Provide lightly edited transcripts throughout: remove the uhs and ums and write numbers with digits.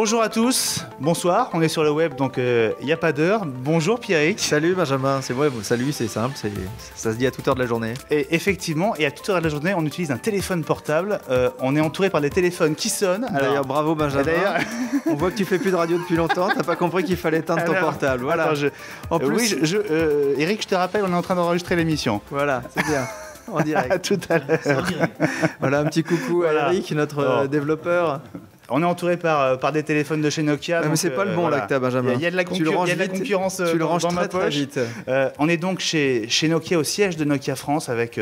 Bonjour à tous, bonsoir, on est sur le web donc il n'y a pas d'heure. Bonjour Pierrick. Salut Benjamin, c'est vrai, salut, c'est simple, ça se dit à toute heure de la journée. Et effectivement, et à toute heure de la journée, on utilise un téléphone portable. On est entouré par des téléphones qui sonnent. D'ailleurs, bravo Benjamin. On voit que tu fais plus de radio depuis longtemps, t'as pas compris qu'il fallait éteindre ton portable. Voilà. Attends, en plus, Eric, je te rappelle, on est en train d'enregistrer l'émission. Voilà, c'est bien. En direct. À tout à l'heure. Voilà, un petit coucou à Eric, notre développeur. On est entouré par des téléphones de chez Nokia. Mais c'est pas le bon là que t'as, Benjamin. Il y a de la concurrence tu le ranges dans ma très poche. vite. On est donc chez Nokia, au siège de Nokia France, avec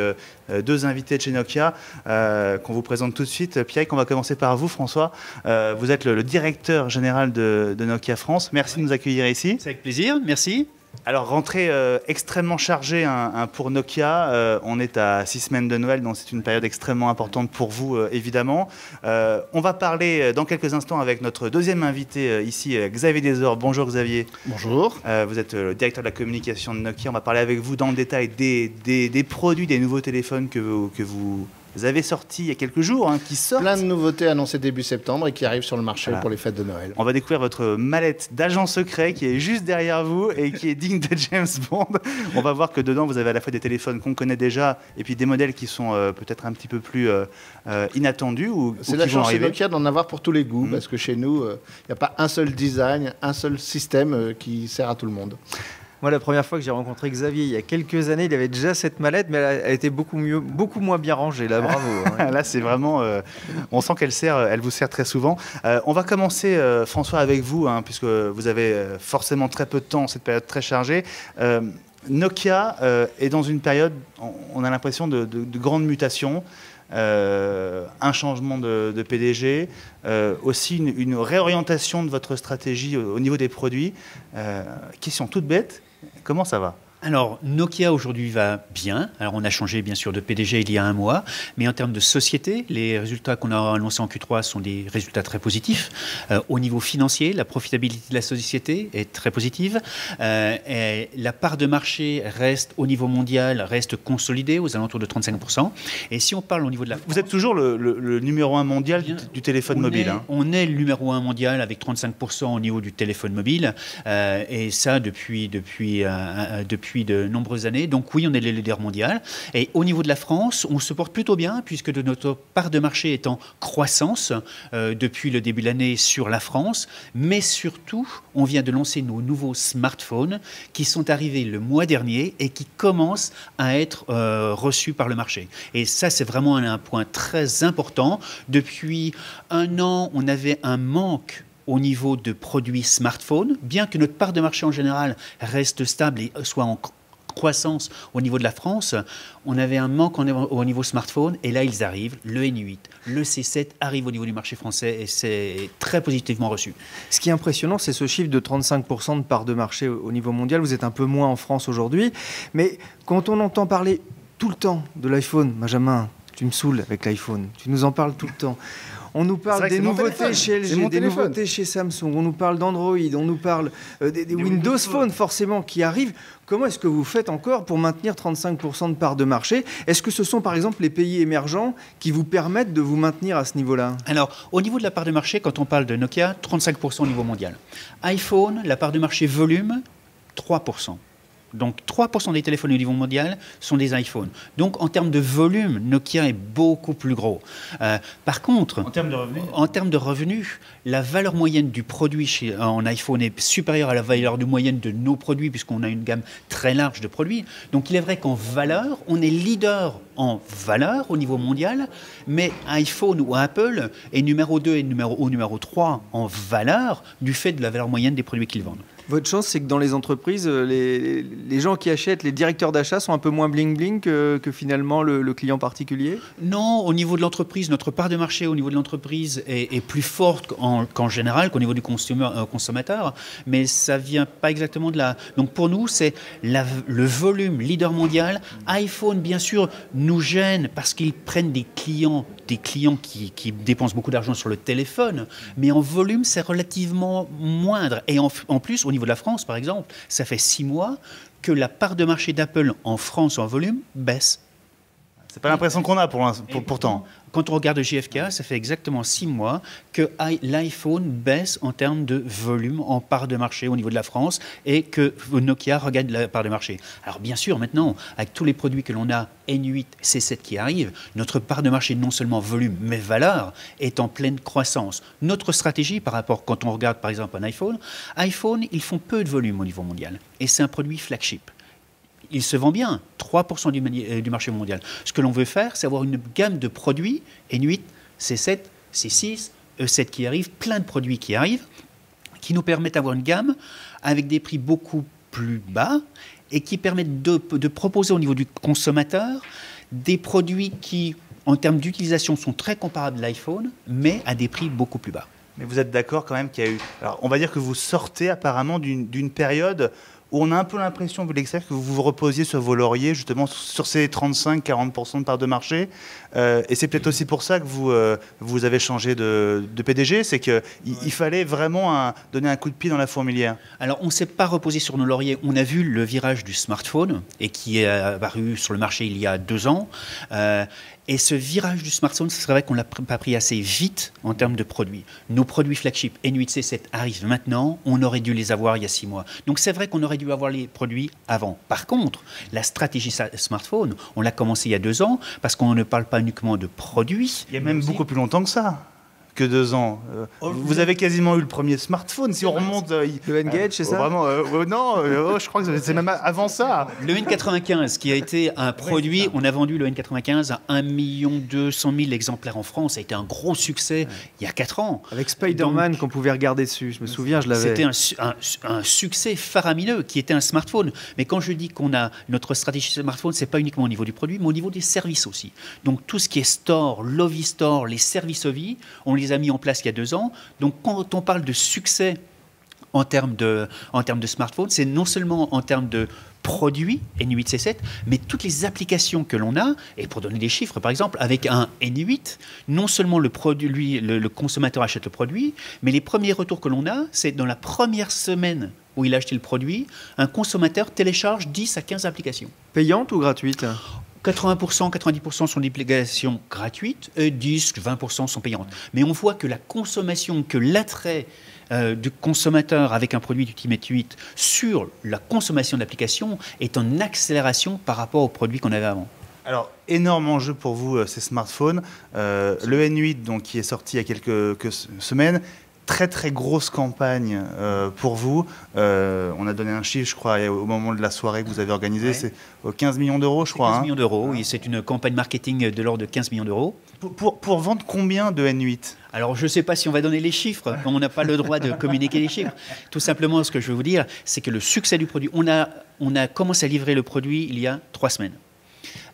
deux invités de chez Nokia qu'on vous présente tout de suite. Pierre, on va commencer par vous, François. Vous êtes le directeur général de Nokia France. Merci de nous accueillir ici. C'est avec plaisir, merci. Alors, rentrée extrêmement chargée pour Nokia. On est à 6 semaines de Noël, donc c'est une période extrêmement importante pour vous, évidemment. On va parler dans quelques instants avec notre deuxième invité ici, Xavier Desor. Bonjour Xavier. Bonjour. Vous êtes le directeur de la communication de Nokia. On va parler avec vous dans le détail des produits, des nouveaux téléphones que vous avez sortis il y a quelques jours, qui sortent. Plein de nouveautés annoncées début septembre et qui arrivent sur le marché pour les fêtes de Noël. On va découvrir votre mallette d'agent secret qui est juste derrière vous et qui est digne de James Bond. On va voir que dedans, vous avez à la fois des téléphones qu'on connaît déjà et puis des modèles qui sont peut-être un petit peu plus inattendus C'est la chance chez Nokia d'en avoir pour tous les goûts, parce que chez nous, il n'y a pas un seul design, un seul système qui sert à tout le monde. Moi, la première fois que j'ai rencontré Xavier, il y a quelques années, il avait déjà cette mallette, mais elle était beaucoup moins bien rangée. Là, bravo. Là, c'est vraiment... on sent elle vous sert très souvent. On va commencer, François, avec vous, puisque vous avez forcément très peu de temps, cette période très chargée. Nokia est dans une période, on a l'impression, de grandes mutations. Un changement de PDG, aussi une réorientation de votre stratégie au niveau des produits. Question toute bête, comment ça va ? Alors, Nokia aujourd'hui va bien. Alors, on a changé bien sûr de PDG il y a un mois, mais en termes de société, les résultats qu'on a annoncés en Q3 sont des résultats très positifs. Au niveau financier, la profitabilité de la société est très positive. Et la part de marché reste au niveau mondial, reste consolidée aux alentours de 35%. Et si on parle au niveau de la France, vous êtes toujours le numéro 1 mondial du téléphone mobile. On est le numéro 1 mondial avec 35% au niveau du téléphone mobile. Et ça depuis de nombreuses années. Donc oui, on est le leader mondial. Et au niveau de la France, on se porte plutôt bien puisque notre part de marché est en croissance depuis le début de l'année sur la France. Mais surtout, on vient de lancer nos nouveaux smartphones qui sont arrivés le mois dernier et qui commencent à être reçus par le marché. Et ça, c'est vraiment un point très important. Depuis un an, on avait un manque au niveau de produits smartphones, bien que notre part de marché en général reste stable et soit en croissance au niveau de la France, on avait un manque au niveau smartphone et là ils arrivent, le N8, le C7 arrive au niveau du marché français et c'est très positivement reçu. Ce qui est impressionnant, c'est ce chiffre de 35% de part de marché au niveau mondial. Vous êtes un peu moins en France aujourd'hui, mais quand on entend parler tout le temps de l'iPhone, Benjamin, tu me saoules avec l'iPhone, tu nous en parles tout le temps. On nous parle des nouveautés chez LG, des nouveautés chez Samsung, on nous parle d'Android, on nous parle des Windows Phone forcément qui arrivent. Comment est-ce que vous faites encore pour maintenir 35% de part de marché ? Est-ce que ce sont par exemple les pays émergents qui vous permettent de vous maintenir à ce niveau-là ? Alors, au niveau de la part de marché, quand on parle de Nokia, 35% au niveau mondial. iPhone, la part de marché volume, 3%. Donc 3% des téléphones au niveau mondial sont des iPhones. Donc en termes de volume, Nokia est beaucoup plus gros. Par contre, en termes de revenus, la valeur moyenne du produit en iPhone est supérieure à la valeur moyenne de nos produits puisqu'on a une gamme très large de produits. Donc il est vrai qu'en valeur, on est leader en valeur au niveau mondial, mais iPhone ou Apple est numéro 2 et numéro 3 en valeur du fait de la valeur moyenne des produits qu'ils vendent. Votre chance, c'est que dans les entreprises, les gens qui achètent, les directeurs d'achat sont un peu moins bling-bling que finalement le client particulier ? Non, au niveau de l'entreprise, notre part de marché au niveau de l'entreprise est plus forte qu'en général, qu'au niveau du consommateur, mais ça ne vient pas exactement de là. Donc pour nous, c'est le volume leader mondial. iPhone, bien sûr, nous gêne parce qu'ils prennent des clients qui dépensent beaucoup d'argent sur le téléphone, mais en volume, c'est relativement moindre. Et en plus, au niveau de la France, par exemple, ça fait 6 mois que la part de marché d'Apple en France en volume baisse. C'est pas l'impression qu'on a pourtant. quand on regarde GFK, ça fait exactement 6 mois que l'iPhone baisse en termes de volume, en part de marché au niveau de la France, et que Nokia regagne la part de marché. Alors bien sûr, maintenant, avec tous les produits que l'on a, N8, C7 qui arrivent, notre part de marché, non seulement volume, mais valeur, est en pleine croissance. Notre stratégie par rapport, quand on regarde par exemple un iPhone, ils font peu de volume au niveau mondial, et c'est un produit flagship. Il se vend bien, 3% du marché mondial. Ce que l'on veut faire, c'est avoir une gamme de produits, N8, C7, C6, E7 qui arrivent, plein de produits qui arrivent, qui nous permettent d'avoir une gamme avec des prix beaucoup plus bas et qui permettent de proposer au niveau du consommateur des produits qui, en termes d'utilisation, sont très comparables à l'iPhone, mais à des prix beaucoup plus bas. Mais vous êtes d'accord quand même qu'il y a eu... Alors, on va dire que vous sortez apparemment d'une période où on a un peu l'impression, vous l'expliquez, que vous vous reposiez sur vos lauriers, justement, sur ces 35-40% de part de marché. Et c'est peut-être aussi pour ça que vous avez changé de PDG, c'est qu'il fallait vraiment donner un coup de pied dans la fourmilière. Alors, on ne s'est pas reposé sur nos lauriers. On a vu le virage du smartphone, et qui est apparu sur le marché il y a 2 ans. Et ce virage du smartphone, c'est vrai qu'on ne l'a pas pris assez vite en termes de produits. Nos produits flagship N8, C7 arrivent maintenant. On aurait dû les avoir il y a 6 mois. Donc c'est vrai qu'on aurait dû avoir les produits avant. Par contre, la stratégie smartphone, on l'a commencé il y a 2 ans parce qu'on ne parle pas uniquement de produits. Il y a même beaucoup plus longtemps que ça. Que 2 ans. Vous avez quasiment eu le premier smartphone, si on remonte... le N-Gage, c'est ça vraiment, non, je crois que c'est même avant ça. Le N95, qui a été un produit, on a vendu le N95 à 1 200 000 exemplaires en France, ça a été un gros succès il y a 4 ans. Avec Spider-Man qu'on pouvait regarder dessus, je me souviens, je l'avais. C'était un succès faramineux qui était un smartphone. Mais quand je dis qu'on a notre stratégie smartphone, c'est pas uniquement au niveau du produit, mais au niveau des services aussi. Donc tout ce qui est store, Lovie Store, les services Lovie, on les a mis en place il y a 2 ans. Donc quand on parle de succès en termes de smartphone, c'est non seulement en termes de produits N8, C7, mais toutes les applications que l'on a, et pour donner des chiffres, par exemple, avec un N8, non seulement le consommateur achète le produit, mais les premiers retours que l'on a, c'est dans la première semaine où il a acheté le produit, un consommateur télécharge 10 à 15 applications. Payantes ou gratuites ? 80%, 90% sont des applications gratuites et 10, 20% sont payantes. Mais on voit que la consommation, que l'attrait du consommateur avec un produit d'Ultimate 8 sur la consommation d'applications est en accélération par rapport aux produits qu'on avait avant. Alors, énorme enjeu pour vous, ces smartphones. Le N8, donc, qui est sorti il y a quelques semaines, très très grosse campagne pour vous. On a donné un chiffre, je crois, au moment de la soirée que vous avez organisée, ouais. C'est 15 millions d'euros, je crois. 15 millions d'euros, oui, c'est une campagne marketing de l'ordre de 15 millions d'euros. Pour vendre combien de N8 ? Alors, je ne sais pas si on va donner les chiffres, on n'a pas le droit de communiquer les chiffres. Tout simplement, ce que je veux vous dire, c'est que le succès du produit, on a commencé à livrer le produit il y a 3 semaines.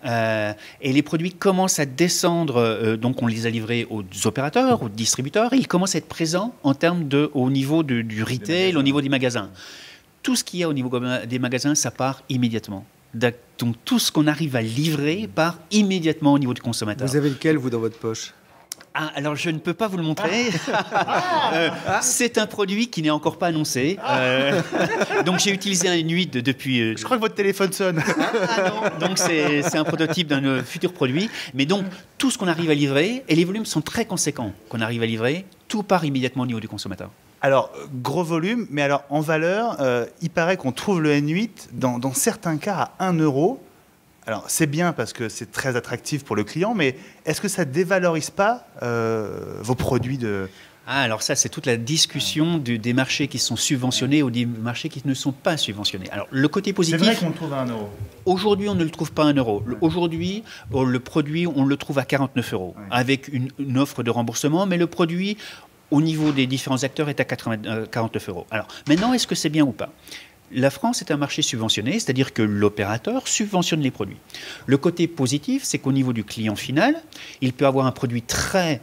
Et les produits commencent à descendre, donc on les a livrés aux opérateurs, aux distributeurs, et ils commencent à être présents en termes au niveau du retail, au niveau des magasins. Tout ce qu'il y a au niveau des magasins, ça part immédiatement. Donc tout ce qu'on arrive à livrer part immédiatement au niveau du consommateur. Vous avez lequel, vous, dans votre poche ? Ah, alors je ne peux pas vous le montrer. C'est un produit qui n'est encore pas annoncé. Donc j'ai utilisé un N8 depuis... Je crois que votre téléphone sonne. Non. Donc c'est un prototype d'un futur produit. Mais donc tout ce qu'on arrive à livrer, et les volumes sont très conséquents qu'on arrive à livrer, tout part immédiatement au niveau du consommateur. Alors, gros volume, mais alors en valeur, il paraît qu'on trouve le N8 dans certains cas à 1 euro. Alors, c'est bien parce que c'est très attractif pour le client, mais est-ce que ça ne dévalorise pas vos produits de... Ah, alors ça, c'est toute la discussion des marchés qui sont subventionnés ou des marchés qui ne sont pas subventionnés. Alors, le côté positif... C'est vrai qu'on le trouve à 1 euro. Aujourd'hui, on ne le trouve pas à 1 euro. Ouais. Aujourd'hui, le produit, on le trouve à 49 euros, ouais. Avec une offre de remboursement, mais le produit, au niveau des différents acteurs, est à 49 euros. Alors, maintenant, est-ce que c'est bien ou pas ? La France est un marché subventionné, c'est-à-dire que l'opérateur subventionne les produits. Le côté positif, c'est qu'au niveau du client final, il peut avoir un produit très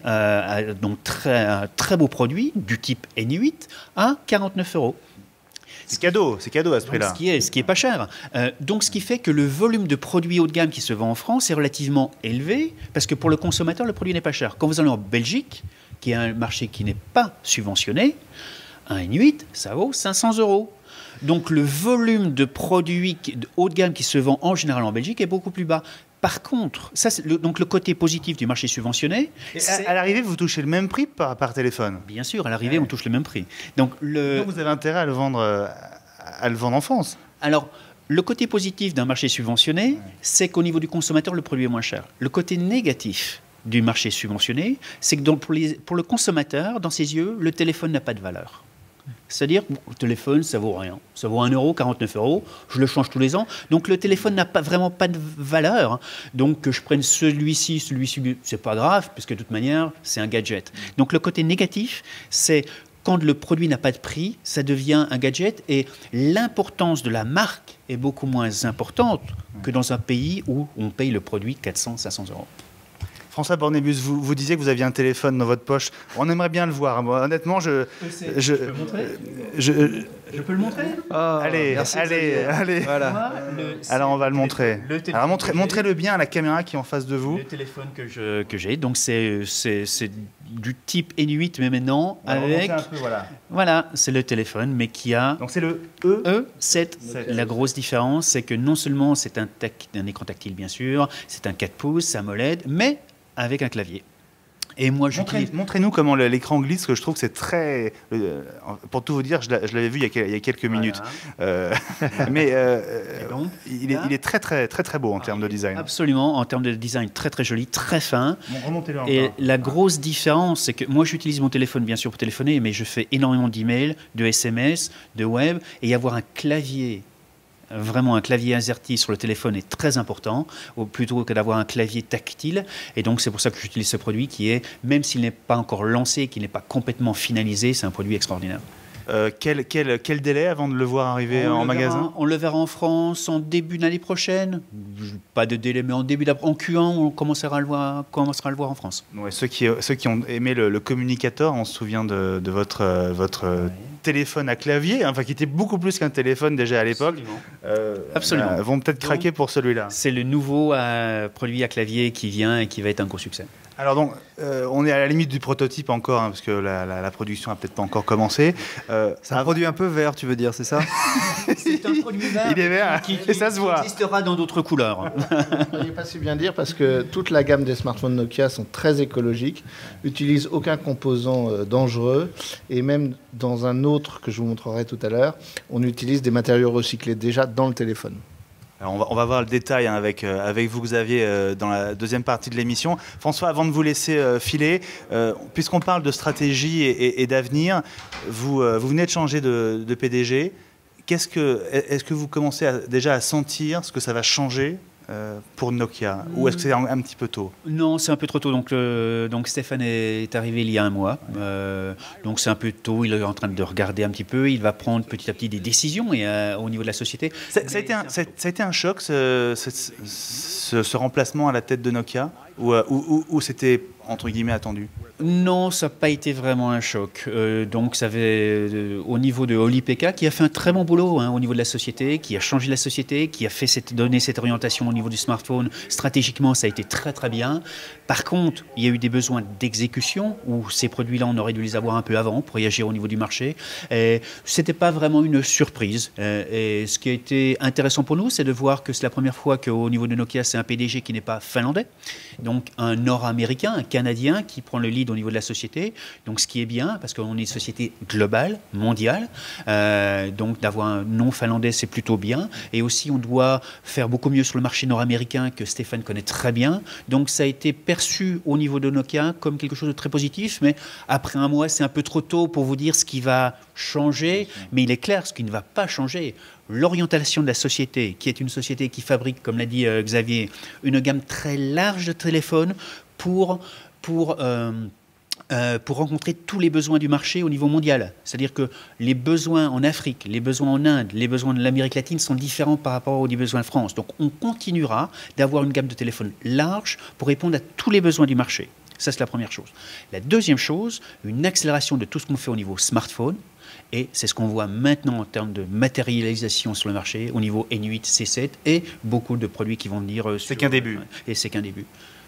beau produit, du type N8, à 49 euros. C'est cadeau à ce prix-là. Ce qui est pas cher. Donc, ce qui fait que le volume de produits haut de gamme qui se vend en France est relativement élevé, parce que pour le consommateur, le produit n'est pas cher. Quand vous allez en Belgique, qui est un marché qui n'est pas subventionné, un N8, ça vaut 500 euros. Donc le volume de produits haut de gamme qui se vend en général en Belgique est beaucoup plus bas. Par contre, ça, donc le côté positif du marché subventionné, à l'arrivée, vous touchez le même prix par téléphone. Bien sûr, à l'arrivée, on touche le même prix. Donc, vous avez intérêt à le vendre en France. Alors, le côté positif d'un marché subventionné, c'est qu'au niveau du consommateur, le produit est moins cher. Le côté négatif du marché subventionné, c'est que pour le consommateur, dans ses yeux, le téléphone n'a pas de valeur. C'est-à-dire, le téléphone, ça vaut rien. Ça vaut 1 euro, 49 euros. Je le change tous les ans. Donc, le téléphone n'a vraiment pas de valeur. Donc, que je prenne celui-ci, c'est pas grave, puisque de toute manière, c'est un gadget. Donc, le côté négatif, c'est quand le produit n'a pas de prix, ça devient un gadget. Et l'importance de la marque est beaucoup moins importante que dans un pays où on paye le produit 400, 500 euros. François Bornébus, vous disiez que vous aviez un téléphone dans votre poche. On aimerait bien le voir. Moi, honnêtement, je peux le montrer. Allez. Voilà. Alors, on va le montrer. Alors, montrez-le bien à la caméra qui est en face de vous. Le téléphone que j'ai, donc c'est du type N8, mais maintenant avec... Un peu, voilà, c'est le téléphone, mais qui a... Donc, c'est le E7. La grosse différence, c'est que non seulement c'est un écran tactile, bien sûr, c'est un 4 pouces, c'est AMOLED, mais avec un clavier. Et moi, montrez-nous comment l'écran glisse, parce que je trouve que c'est très... pour tout vous dire, je l'avais vu il y a quelques minutes. Mais il est très, très, très, très beau en termes de design. Absolument, en termes de design, très, très joli, très fin. Remontez-le encore. Et la grosse différence, c'est que moi, j'utilise mon téléphone, bien sûr, pour téléphoner, mais je fais énormément d'emails, de SMS, de web, et avoir un clavier... Vraiment, un clavier AZERTY sur le téléphone est très important, plutôt que d'avoir un clavier tactile. Et donc, c'est pour ça que j'utilise ce produit qui est, même s'il n'est pas encore lancé, qu'il n'est pas complètement finalisé, c'est un produit extraordinaire. Quel délai avant de le voir arriver en magasin? On le verra en France en début d'année prochaine. Pas de délai, mais en Q1, on commencera à le voir en France. Ouais, ceux qui ont aimé le communicateur, on se souvient de votre téléphone à clavier, enfin qui était beaucoup plus qu'un téléphone déjà à l'époque. Absolument. Vont peut-être craquer pour celui-là. C'est le nouveau produit à clavier qui vient et qui va être un gros succès. Alors donc, on est à la limite du prototype encore, parce que la production n'a peut-être pas encore commencé. C'est un produit un peu vert, tu veux dire, c'est ça? C'est un produit vert. Il est vert, et ça se voit. Qui existera dans d'autres couleurs. Vous ne pourriez pas si bien dire, parce que toute la gamme des smartphones Nokia sont très écologiques, n'utilisent aucun composant dangereux, et même dans un autre que je vous montrerai tout à l'heure, on utilise des matériaux recyclés déjà dans le téléphone. Alors on va voir le détail avec vous, Xavier, dans la deuxième partie de l'émission. François, avant de vous laisser filer, puisqu'on parle de stratégie et d'avenir, vous venez de changer de PDG. Est-ce que vous commencez déjà à sentir ce que ça va changer pour Nokia, ou est-ce que c'est un petit peu tôt? Non, c'est un peu trop tôt. Donc Stéphane est arrivé il y a un mois. Donc c'est un peu tôt. Il est en train de regarder un petit peu. Il va prendre petit à petit des décisions au niveau de la société. Ça a été un choc, ce remplacement à la tête de Nokia, ou c'était entre guillemets attendu? Non, ça n'a pas été vraiment un choc. Donc, ça avait, au niveau de Oli-Pekka, qui a fait un très bon boulot au niveau de la société, qui a changé la société, qui a donné cette orientation au niveau du smartphone. Stratégiquement, ça a été très très bien. Par contre, il y a eu des besoins d'exécution, où ces produits-là, on aurait dû les avoir un peu avant pour réagir au niveau du marché. Ce n'était pas vraiment une surprise. Et ce qui a été intéressant pour nous, c'est de voir que c'est la première fois qu'au niveau de Nokia, c'est un PDG qui n'est pas finlandais, donc un Nord-Américain, un Canadien qui prend le lead au niveau de la société. Donc ce qui est bien, parce qu'on est une société globale, mondiale, donc d'avoir un nom finlandais, c'est plutôt bien. Et aussi, on doit faire beaucoup mieux sur le marché nord-américain que Stéphane connaît très bien. Donc ça a été perçu au niveau de Nokia comme quelque chose de très positif, mais après un mois, c'est un peu trop tôt pour vous dire ce qui va changer. Mais il est clair, ce qui ne va pas changer, l'orientation de la société, qui est une société qui fabrique, comme l'a dit Xavier, une gamme très large de téléphones pour rencontrer tous les besoins du marché au niveau mondial. C'est-à-dire que les besoins en Afrique, les besoins en Inde, les besoins de l'Amérique latine sont différents par rapport aux besoins de France. Donc on continuera d'avoir une gamme de téléphones large pour répondre à tous les besoins du marché. Ça, c'est la première chose. La deuxième chose, une accélération de tout ce qu'on fait au niveau smartphone. Et c'est ce qu'on voit maintenant en termes de matérialisation sur le marché, au niveau N8, C7, et beaucoup de produits qui vont venir... C'est qu'un début. Et c'est qu'un début.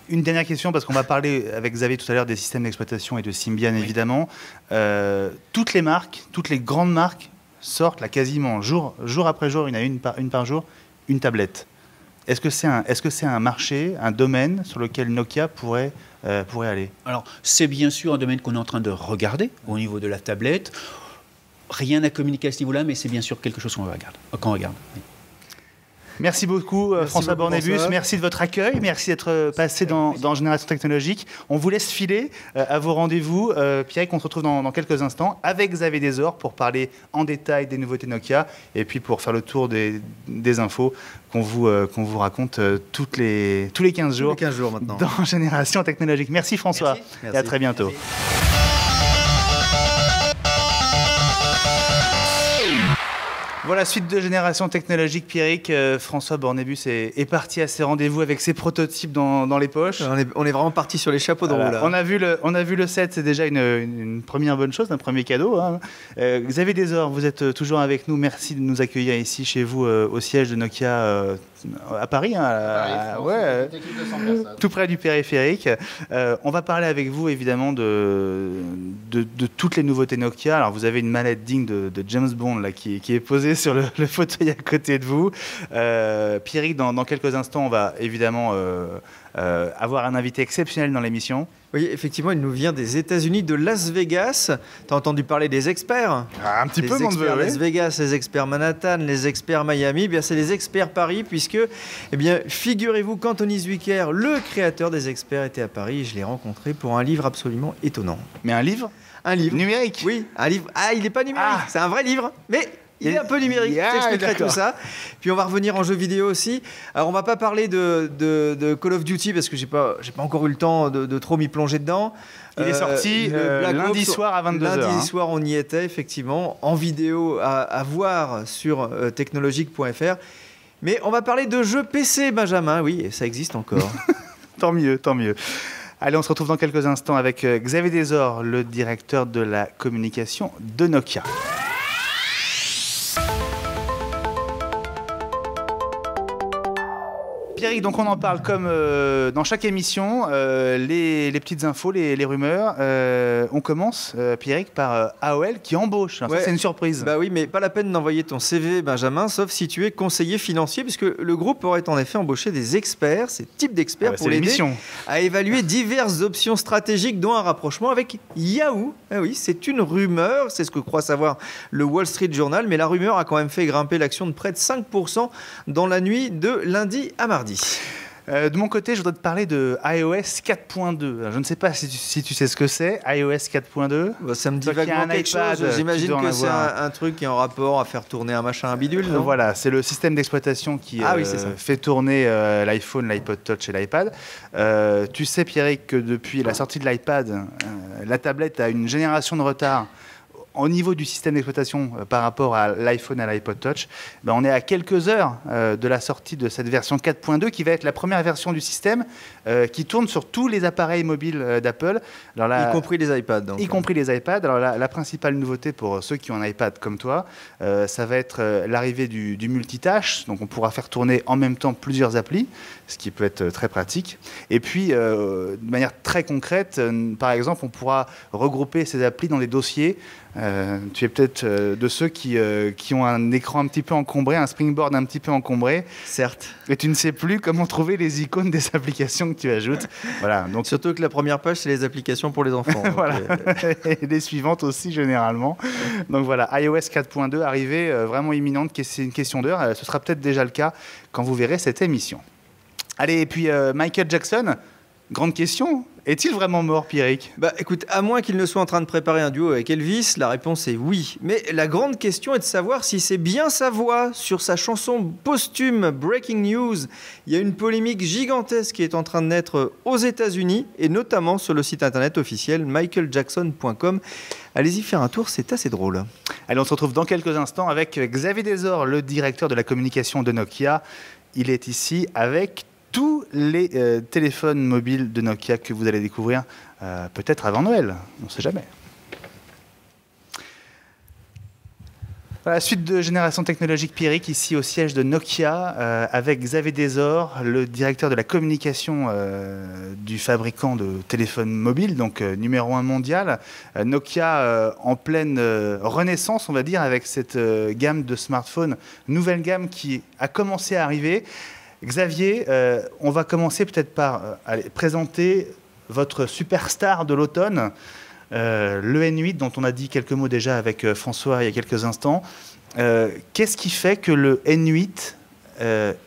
Une dernière question, parce qu'on va parler avec Xavier tout à l'heure des systèmes d'exploitation et de Symbian, évidemment. Toutes les marques, toutes les grandes marques sortent là quasiment jour après jour, il y en a une par jour, une tablette. Est-ce que c'est un marché, un domaine sur lequel Nokia pourrait aller? Alors, c'est bien sûr un domaine qu'on est en train de regarder au niveau de la tablette. Rien à communiquer à ce niveau-là, mais c'est bien sûr quelque chose qu'on regarde. Oui. Merci beaucoup, François Bornébus. Merci de votre accueil. Merci d'être passé dans Génération Technologique. On vous laisse filer à vos rendez-vous. Pierrick, on se retrouve dans quelques instants avec Xavier Desor pour parler en détail des nouveautés Nokia et puis pour faire le tour des infos qu'on vous raconte tous les 15 jours, tous les 15 jours maintenant. Dans Génération Technologique. Merci François. Merci. Et à très bientôt. Merci. Voilà, suite de Génération Technologique, Pierrick. François Bornébus est parti à ses rendez-vous avec ses prototypes dans les poches. On est vraiment parti sur les chapeaux de roue, là. On a vu le set, c'est déjà une première bonne chose, un premier cadeau. Hein. Xavier Desor, vous êtes toujours avec nous. Merci de nous accueillir ici chez vous au siège de Nokia à Paris. Tout près du périphérique. On va parler avec vous évidemment de toutes les nouveautés Nokia. Alors vous avez une mallette digne de James Bond là, qui est posée sur le fauteuil à côté de vous. Pierrick, dans quelques instants, on va évidemment avoir un invité exceptionnel dans l'émission. Oui, effectivement, il nous vient des États-Unis, de Las Vegas. Tu as entendu parler des experts? Un petit peu, les mon experts neveu, Las Vegas, les experts Manhattan, les experts Miami. Eh bien, c'est les experts Paris, puisque, eh bien, figurez-vous qu'Anthony Zwicker, le créateur des experts, était à Paris. Et je l'ai rencontré pour un livre absolument étonnant. Mais un livre? Un livre. Numérique? Oui, un livre. Ah, il n'est pas numérique, c'est un vrai livre. Mais il est un peu numérique, je t'expliquerai tout ça. Puis on va revenir en jeu vidéo aussi. Alors on va pas parler de Call of Duty parce que j'ai pas encore eu le temps de trop m'y plonger dedans. Il est sorti lundi soir à 22h. Lundi soir, on y était effectivement, en vidéo à voir sur technologique.fr. Mais on va parler de jeux PC, Benjamin. Oui, ça existe encore. Tant mieux, tant mieux. Allez, on se retrouve dans quelques instants avec Xavier Desor, le directeur de la communication de Nokia. Pierrick, donc on en parle comme dans chaque émission, les petites infos, les rumeurs. On commence, Pierrick, par AOL qui embauche. Alors, ouais. Ça, c'est une surprise. Bah oui, mais pas la peine d'envoyer ton CV, Benjamin, sauf si tu es conseiller financier, puisque le groupe aurait en effet embauché des experts, ces types d'experts, pour l'aider à évaluer diverses options stratégiques, dont un rapprochement avec Yahoo. Ah oui, c'est une rumeur, c'est ce que croit savoir le Wall Street Journal, mais la rumeur a quand même fait grimper l'action de près de 5% dans la nuit de lundi à mardi. De mon côté, je voudrais te parler de iOS 4.2. Je ne sais pas si tu sais ce que c'est, iOS 4.2. Bah, ça me dit vaguement quelque chose. J'imagine que c'est un truc qui est en rapport à faire tourner un machin, un bidule. Voilà, c'est le système d'exploitation qui fait tourner l'iPhone, l'iPod Touch et l'iPad. Tu sais, Pierrick, que depuis la sortie de l'iPad, la tablette a une génération de retard au niveau du système d'exploitation par rapport à l'iPhone et à l'iPod Touch. On est à quelques heures de la sortie de cette version 4.2 qui va être la première version du système qui tourne sur tous les appareils mobiles d'Apple. Y compris les iPads. Donc. Y compris les iPads. Alors la principale nouveauté pour ceux qui ont un iPad comme toi, ça va être l'arrivée du multitâche. Donc on pourra faire tourner en même temps plusieurs applis, ce qui peut être très pratique. Et puis, de manière très concrète, par exemple, on pourra regrouper ces applis dans des dossiers. Tu es peut-être de ceux qui ont un écran un petit peu encombré, un springboard un petit peu encombré. Certes. Et tu ne sais plus comment trouver les icônes des applications que tu ajoutes. Voilà, donc... Surtout que la première page, c'est les applications pour les enfants. Voilà. Et les suivantes aussi, généralement. Donc voilà, iOS 4.2, arrivée vraiment imminente, c'est une question d'heure. Ce sera peut-être déjà le cas quand vous verrez cette émission. Allez, et puis Michael Jackson, grande question. Est-il vraiment mort, Pierrick? Bah écoute, à moins qu'il ne soit en train de préparer un duo avec Elvis, la réponse est oui. Mais la grande question est de savoir si c'est bien sa voix sur sa chanson posthume Breaking News. Il y a une polémique gigantesque qui est en train de naître aux États-Unis et notamment sur le site internet officiel michaeljackson.com. Allez-y faire un tour, c'est assez drôle. Allez, on se retrouve dans quelques instants avec Xavier Desor, le directeur de la communication de Nokia. Il est ici avec tous les téléphones mobiles de Nokia que vous allez découvrir peut-être avant Noël, on ne sait jamais. Voilà, suite de Génération Technologique, Pierrick, ici au siège de Nokia, avec Xavier Desor, le directeur de la communication du fabricant de téléphones mobiles, donc numéro 1 mondial. Nokia en pleine renaissance, on va dire, avec cette gamme de smartphones, nouvelle gamme qui a commencé à arriver. Xavier, on va commencer peut-être par présenter votre superstar de l'automne, le N8, dont on a dit quelques mots déjà avec François il y a quelques instants. Qu'est-ce qui fait que le N8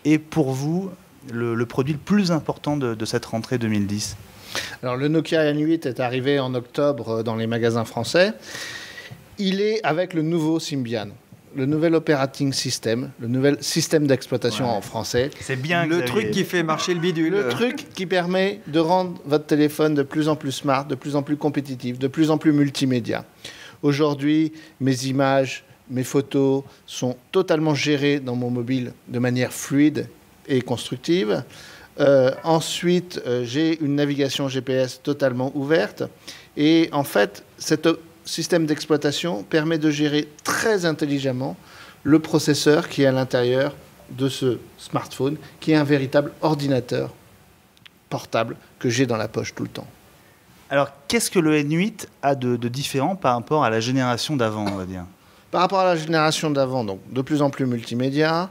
est pour vous le produit le plus important de cette rentrée 2010 ? Alors, le Nokia N8 est arrivé en octobre dans les magasins français. Il est avec le nouveau Symbian, le nouvel operating system, le nouvel système d'exploitation en français. C'est bien le truc qui fait marcher le bidule. Le truc qui permet de rendre votre téléphone de plus en plus smart, de plus en plus compétitif, de plus en plus multimédia. Aujourd'hui, mes images, mes photos sont totalement gérées dans mon mobile de manière fluide et constructive. Ensuite, j'ai une navigation GPS totalement ouverte. Et en fait, cet système d'exploitation permet de gérer très intelligemment le processeur qui est à l'intérieur de ce smartphone, qui est un véritable ordinateur portable que j'ai dans la poche tout le temps. Alors, qu'est-ce que le N8 a de différent par rapport à la génération d'avant, on va dire ? Par rapport à la génération d'avant, donc de plus en plus multimédia,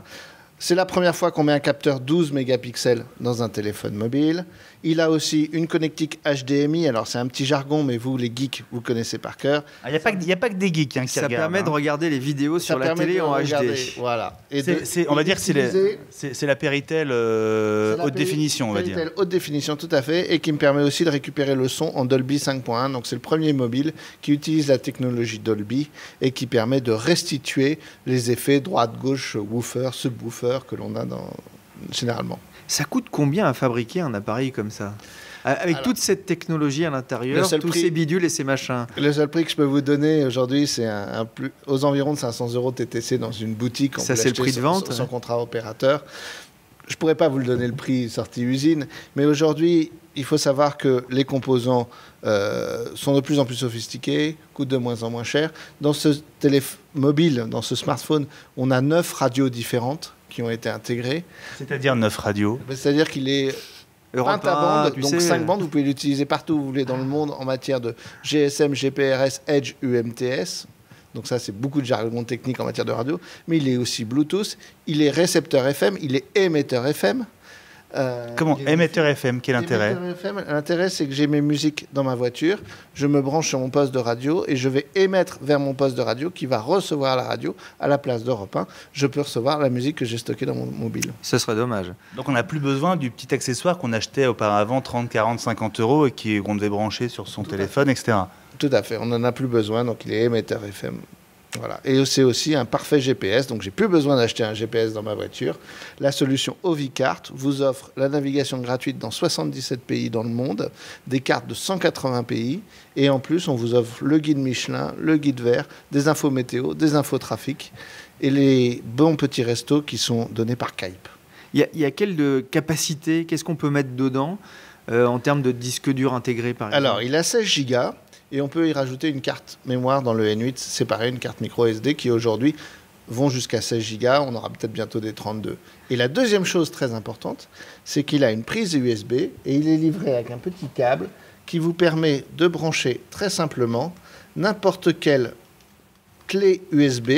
c'est la première fois qu'on met un capteur 12 mégapixels dans un téléphone mobile. Il a aussi une connectique HDMI. Alors, c'est un petit jargon, mais vous, les geeks, vous connaissez par cœur. Il n'y a pas que des geeks qui ça regardent. Ça permet de regarder les vidéos sur la télé en HD. Voilà. Et on va dire que c'est la Péritel haute définition, on va dire. Péritel haute définition, tout à fait, et qui me permet aussi de récupérer le son en Dolby 5.1. Donc, c'est le premier mobile qui utilise la technologie Dolby et qui permet de restituer les effets droite-gauche, woofer, subwoofer que l'on a généralement. Ça coûte combien à fabriquer un appareil comme ça ? Avec toute cette technologie à l'intérieur, tous ces bidules et ces machins. Le seul prix que je peux vous donner aujourd'hui, c'est aux environs de 500 € TTC dans une boutique. Ça, c'est le prix de vente sans contrat opérateur. Je ne pourrais pas vous le donner le prix sortie usine, mais aujourd'hui, il faut savoir que les composants sont de plus en plus sophistiqués, coûtent de moins en moins cher. Dans ce téléphone mobile, dans ce smartphone, on a 9 radios différentes qui ont été intégrées. C'est-à-dire 9 radios ? C'est-à-dire qu'il est pentabande, donc 5 bandes, vous pouvez l'utiliser partout où vous voulez dans le monde en matière de GSM, GPRS, Edge, UMTS. Donc ça, c'est beaucoup de jargon technique en matière de radio. Mais il est aussi Bluetooth, il est récepteur FM, il est émetteur FM. Comment ? Émetteur FM, quel intérêt ? L'intérêt, c'est que j'ai mes musiques dans ma voiture, je me branche sur mon poste de radio et je vais émettre vers mon poste de radio qui va recevoir la radio à la place d'Europe 1. Je peux recevoir la musique que j'ai stockée dans mon mobile. Ce serait dommage. Donc on n'a plus besoin du petit accessoire qu'on achetait auparavant 30, 40, 50 € et qu'on devait brancher sur son téléphone, etc. Tout à fait, on n'en a plus besoin, donc il est émetteur FM. Voilà. Et c'est aussi un parfait GPS, donc j'ai plus besoin d'acheter un GPS dans ma voiture. La solution Ovicart vous offre la navigation gratuite dans 77 pays dans le monde, des cartes de 180 pays, et en plus on vous offre le guide Michelin, le guide vert, des infos météo, des infos trafic, et les bons petits restos qui sont donnés par Skype. Il y a quelle capacité, qu'est-ce qu'on peut mettre dedans en termes de disque dur intégré par exemple ? Alors il a 16 Go. Et on peut y rajouter une carte mémoire dans le N8 séparée, une carte micro SD qui aujourd'hui vont jusqu'à 16 Go. On aura peut-être bientôt des 32. Et la deuxième chose très importante, c'est qu'il a une prise USB et il est livré avec un petit câble qui vous permet de brancher très simplement n'importe quelle clé USB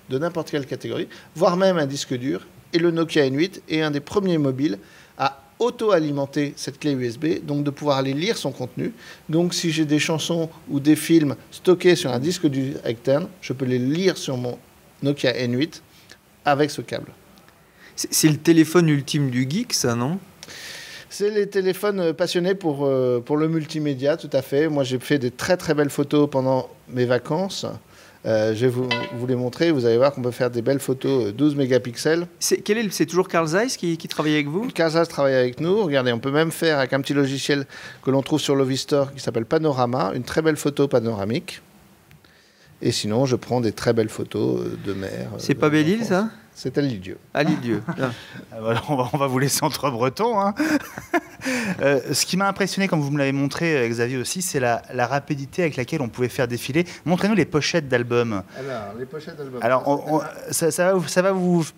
de n'importe quelle catégorie, voire même un disque dur. Et le Nokia N8 est un des premiers mobiles à auto-alimenter cette clé USB, donc de pouvoir aller lire son contenu. Donc si j'ai des chansons ou des films stockés sur un disque dur externe, je peux les lire sur mon Nokia N8 avec ce câble. C'est le téléphone ultime du geek, ça, non ? C'est les téléphones passionnés pour le multimédia, tout à fait. Moi, j'ai fait des très très belles photos pendant mes vacances. Je vais vous les montrer. Vous allez voir qu'on peut faire des belles photos 12 mégapixels. C'est toujours Carl Zeiss qui travaille avec vous ? Carl Zeiss travaille avec nous. Regardez, on peut même faire avec un petit logiciel que l'on trouve sur Lovistore qui s'appelle Panorama, une très belle photo panoramique. Et sinon, je prends des très belles photos de mer. C'est pas Belle-Île, ça ? C'est à l'île-Dieu. À l'île-Dieu. Voilà, on va vous laisser entre bretons. Hein. Ce qui m'a impressionné, comme vous me l'avez montré, Xavier aussi, c'est la rapidité avec laquelle on pouvait faire défiler. Montrez-nous les pochettes d'albums. Alors, les pochettes d'albums. Alors, ça va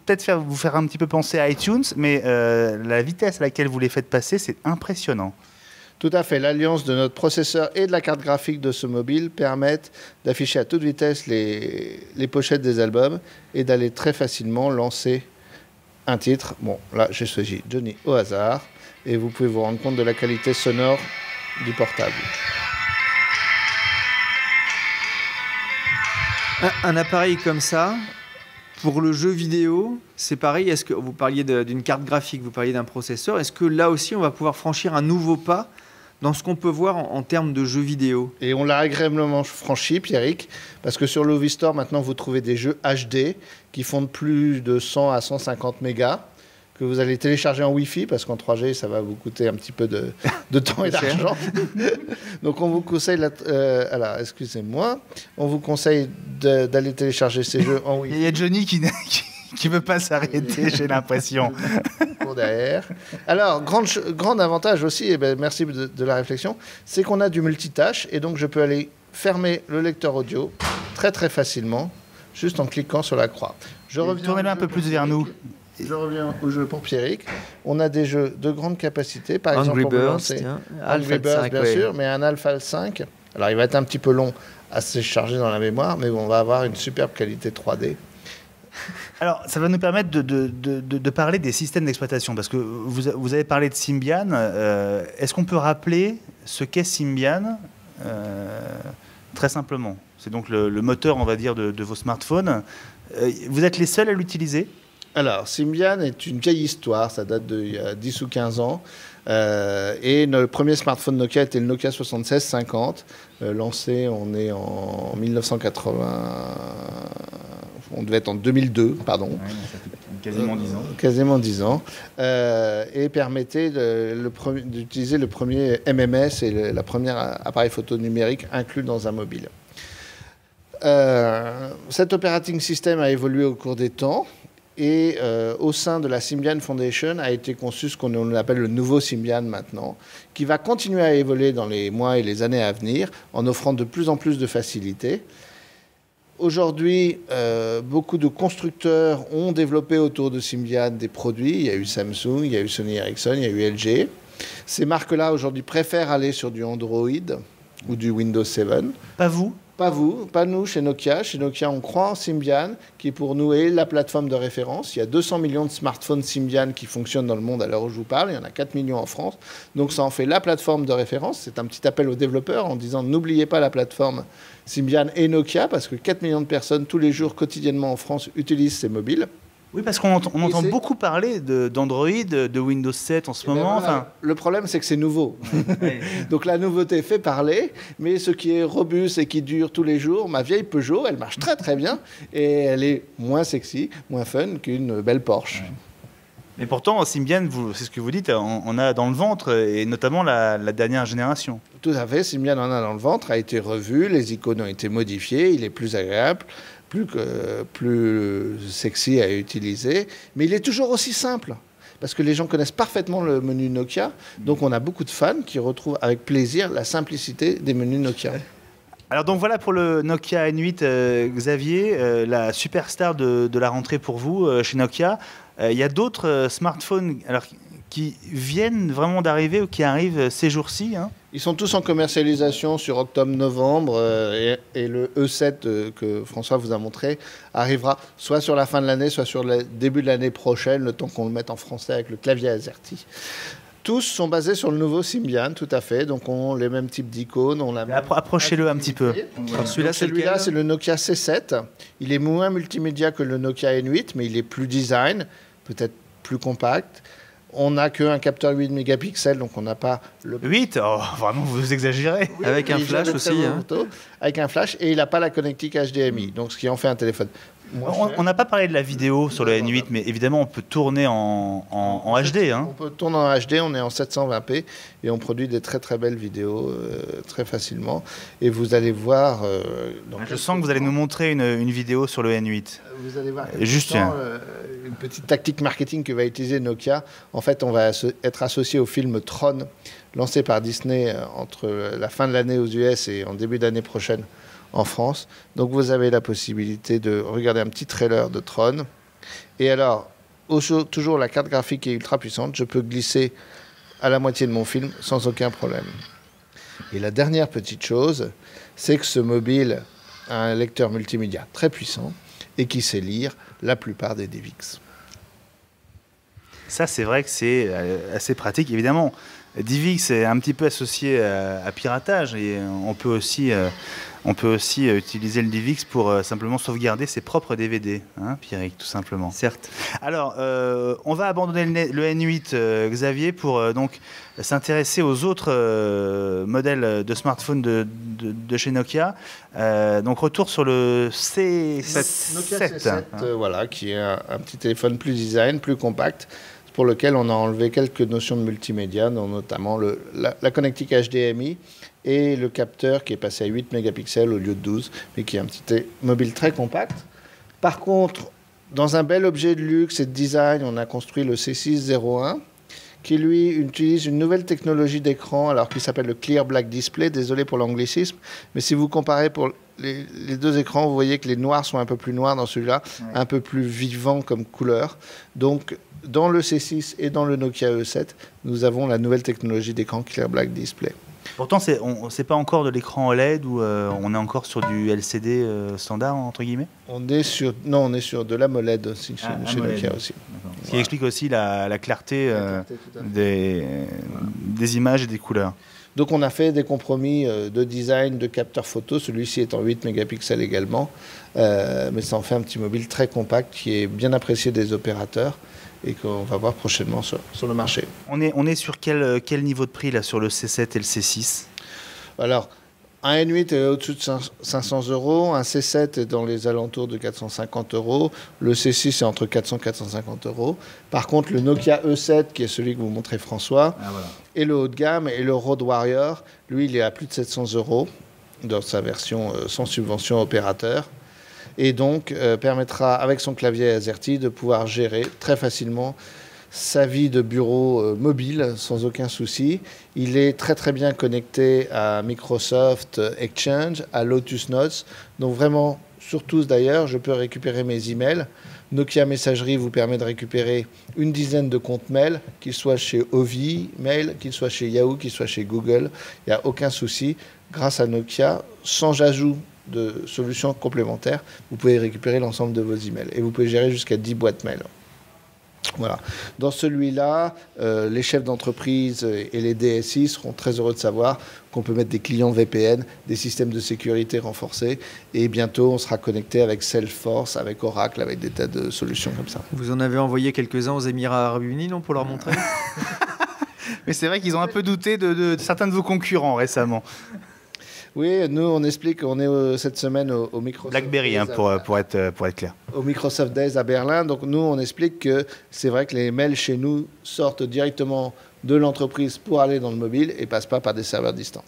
peut-être vous faire un petit peu penser à iTunes, mais la vitesse à laquelle vous les faites passer, c'est impressionnant. Tout à fait. L'alliance de notre processeur et de la carte graphique de ce mobile permettent d'afficher à toute vitesse les pochettes des albums et d'aller très facilement lancer un titre. Bon, là, j'ai choisi Johnny au hasard. Et vous pouvez vous rendre compte de la qualité sonore du portable. Un appareil comme ça, pour le jeu vidéo, c'est pareil. Est-ce que vous parliez d'une carte graphique, vous parliez d'un processeur. Est-ce que là aussi, on va pouvoir franchir un nouveau pas dans ce qu'on peut voir en termes de jeux vidéo? Et on l'a agréablement franchi, Pierrick, parce que sur l'Ovi Store, maintenant, vous trouvez des jeux HD qui font de plus de 100 à 150 mégas, que vous allez télécharger en Wi-Fi, parce qu'en 3G, ça va vous coûter un petit peu de temps et d'argent. Donc, on vous conseille, alors, excusez-moi, on vous conseille d'aller télécharger ces jeux en Wi-Fi. Il y a Johnny qui veut pas s'arrêter, j'ai l'impression. Pour derrière. Alors, grand avantage aussi, et ben, merci de la réflexion, c'est qu'on a du multitâche, et donc je peux aller fermer le lecteur audio très très facilement, juste en cliquant sur la croix. Tournez-le un peu plus vers nous. Je reviens au jeu pour Pierrick. On a des jeux de grande capacité. Par Angry exemple, Birds, Angry Birds, bien sûr, mais un Alpha 5. Alors, il va être un petit peu long à se charger dans la mémoire, mais on va avoir une superbe qualité 3D. Alors, ça va nous permettre de parler des systèmes d'exploitation, parce que vous avez parlé de Symbian. Est-ce qu'on peut rappeler ce qu'est Symbian très simplement? C'est donc le moteur, on va dire, de vos smartphones. Vous êtes les seuls à l'utiliser? Alors, Symbian est une vieille histoire, ça date d'il y a 10 ou 15 ans. Et le premier smartphone Nokia était le Nokia 7650, lancé, on est en 1980, on devait être en 2002, pardon. Ouais, ça fait quasiment 10 ans. Quasiment 10 ans. Et permettait d'utiliser le premier MMS et la première appareil photo numérique inclus dans un mobile. Cet operating system a évolué au cours des temps. Et au sein de la Symbian Foundation a été conçu ce qu'on appelle le nouveau Symbian maintenant, qui va continuer à évoluer dans les mois et les années à venir, en offrant de plus en plus de facilités. Aujourd'hui, beaucoup de constructeurs ont développé autour de Symbian des produits. Il y a eu Samsung, il y a eu Sony Ericsson, il y a eu LG. Ces marques-là, aujourd'hui, préfèrent aller sur du Android ou du Windows 7. Pas vous? Pas vous, pas nous chez Nokia. Chez Nokia, on croit en Symbian, qui pour nous est la plateforme de référence. Il y a 200 millions de smartphones Symbian qui fonctionnent dans le monde à l'heure où je vous parle. Il y en a 4 millions en France. Donc ça en fait la plateforme de référence. C'est un petit appel aux développeurs en disant n'oubliez pas la plateforme Symbian et Nokia, parce que 4 millions de personnes tous les jours, quotidiennement en France, utilisent ces mobiles. Oui, parce qu'on entend beaucoup parler d'Android, de Windows 7 en ce moment. Voilà. Enfin... Le problème, c'est que c'est nouveau. Donc la nouveauté fait parler, mais ce qui est robuste et qui dure tous les jours, ma vieille Peugeot, elle marche très très bien et elle est moins sexy, moins fun qu'une belle Porsche. Ouais. Mais pourtant, Symbian, c'est ce que vous dites, on a dans le ventre, et notamment la dernière génération. Tout à fait, Symbian en a dans le ventre, a été revu, les icônes ont été modifiées, il est plus agréable. Plus sexy à utiliser, mais il est toujours aussi simple, parce que les gens connaissent parfaitement le menu Nokia, donc on a beaucoup de fans qui retrouvent avec plaisir la simplicité des menus Nokia. Alors donc voilà pour le Nokia N8, Xavier, la superstar de la rentrée pour vous chez Nokia. Il y a d'autres smartphones qui viennent vraiment d'arriver ou qui arrivent ces jours-ci, hein? Ils sont tous en commercialisation sur octobre-novembre et le E7 que François vous a montré arrivera soit sur la fin de l'année, soit sur le début de l'année prochaine, le temps qu'on le mette en français avec le clavier AZERTY. Tous sont basés sur le nouveau Symbian, tout à fait. Donc, on les mêmes types d'icônes. Approchez-le un petit peu. Celui-là, c'est le Nokia C7. Il est moins multimédia que le Nokia N8, mais il est plus design, peut-être plus compact. On n'a qu'un capteur 8 mégapixels, donc on n'a pas le... 8 ? Oh, vraiment, vous exagérez. Oui, avec un flash aussi. Avec un flash, et il n'a pas la connectique HDMI, donc ce qui en fait un téléphone. On n'a pas parlé de la vidéo sur le N8, mais évidemment, on peut tourner en HD. Hein. On peut tourner en HD, on est en 720p, et on produit des très très belles vidéos très facilement. Et vous allez voir... je sens que vous allez nous montrer une vidéo sur le N8. Vous allez voir juste une petite tactique marketing que va utiliser Nokia. En fait, on va être associé au film Tron, lancé par Disney entre la fin de l'année aux US et en début d'année prochaine en France. Donc vous avez la possibilité de regarder un petit trailer de Tron. Et alors, toujours la carte graphique est ultra puissante. Je peux glisser à la moitié de mon film sans aucun problème. Et la dernière petite chose, c'est que ce mobile a un lecteur multimédia très puissant et qui sait lire la plupart des DivX. Ça, c'est vrai que c'est assez pratique. Évidemment, DivX est un petit peu associé à piratage et on peut aussi utiliser le DivX pour simplement sauvegarder ses propres DVD, hein, Pierrick, tout simplement. Certes. Alors, on va abandonner le N8, Xavier, pour donc s'intéresser aux autres modèles de smartphones de chez Nokia. Donc, retour sur le C7. Nokia C7, voilà, qui est un petit téléphone plus design, plus compact, pour lequel on a enlevé quelques notions de multimédia, dont notamment la connectique HDMI et le capteur qui est passé à 8 mégapixels au lieu de 12, mais qui est un petit mobile très compact. Par contre, dans un bel objet de luxe et de design, on a construit le C601, qui lui utilise une nouvelle technologie d'écran, alors qui s'appelle le Clear Black Display. Désolé pour l'anglicisme, mais si vous comparez pour les deux écrans, vous voyez que les noirs sont un peu plus noirs dans celui-là, un peu plus vivant comme couleur. Donc, dans le C6 et dans le Nokia E7, nous avons la nouvelle technologie d'écran Clear Black Display. Pourtant, c'est pas encore de l'écran OLED ou on est encore sur du LCD standard, entre guillemets. On est sur de l'AMOLED aussi, chez Nokia aussi. Ce qui explique aussi la clarté, des images et des couleurs. Donc on a fait des compromis de design, de capteur photo, celui-ci est en 8 mégapixels également, mais ça en fait un petit mobile très compact qui est bien apprécié des opérateurs et qu'on va voir prochainement sur le marché. On est sur quel niveau de prix là, sur le C7 et le C6 ? Alors, un N8 est au-dessus de 500 €, un C7 est dans les alentours de 450 €, le C6 est entre 400 et 450 €. Par contre, le Nokia E7, qui est celui que vous montrez François, et le haut de gamme, et le Road Warrior, lui, il est à plus de 700 € dans sa version sans subvention opérateur. Et donc permettra, avec son clavier AZERTY, de pouvoir gérer très facilement sa vie de bureau mobile sans aucun souci. Il est très très bien connecté à Microsoft Exchange, à Lotus Notes. Donc vraiment, sur tous d'ailleurs, je peux récupérer mes emails. Nokia Messagerie vous permet de récupérer une dizaine de comptes mail, qu'ils soient chez Ovi Mail, qu'ils soient chez Yahoo, qu'ils soient chez Google. Il n'y a aucun souci. Grâce à Nokia, sans ajout de solutions complémentaires, vous pouvez récupérer l'ensemble de vos emails. Et vous pouvez gérer jusqu'à 10 boîtes mail. Voilà. Dans celui-là, les chefs d'entreprise et les DSI seront très heureux de savoir qu'on peut mettre des clients VPN, des systèmes de sécurité renforcés, et bientôt on sera connecté avec Salesforce, avec Oracle, avec des tas de solutions comme ça. Vous en avez envoyé quelques-uns aux Émirats Arabes Unis, non, pour leur montrer ? Mais c'est vrai qu'ils ont un peu douté de certains de vos concurrents récemment. Oui, nous on explique, on est cette semaine au Microsoft BlackBerry, hein, pour être clair. Au Microsoft Days à Berlin. Donc nous on explique que c'est vrai que les mails chez nous sortent directement de l'entreprise pour aller dans le mobile et passent pas par des serveurs distants.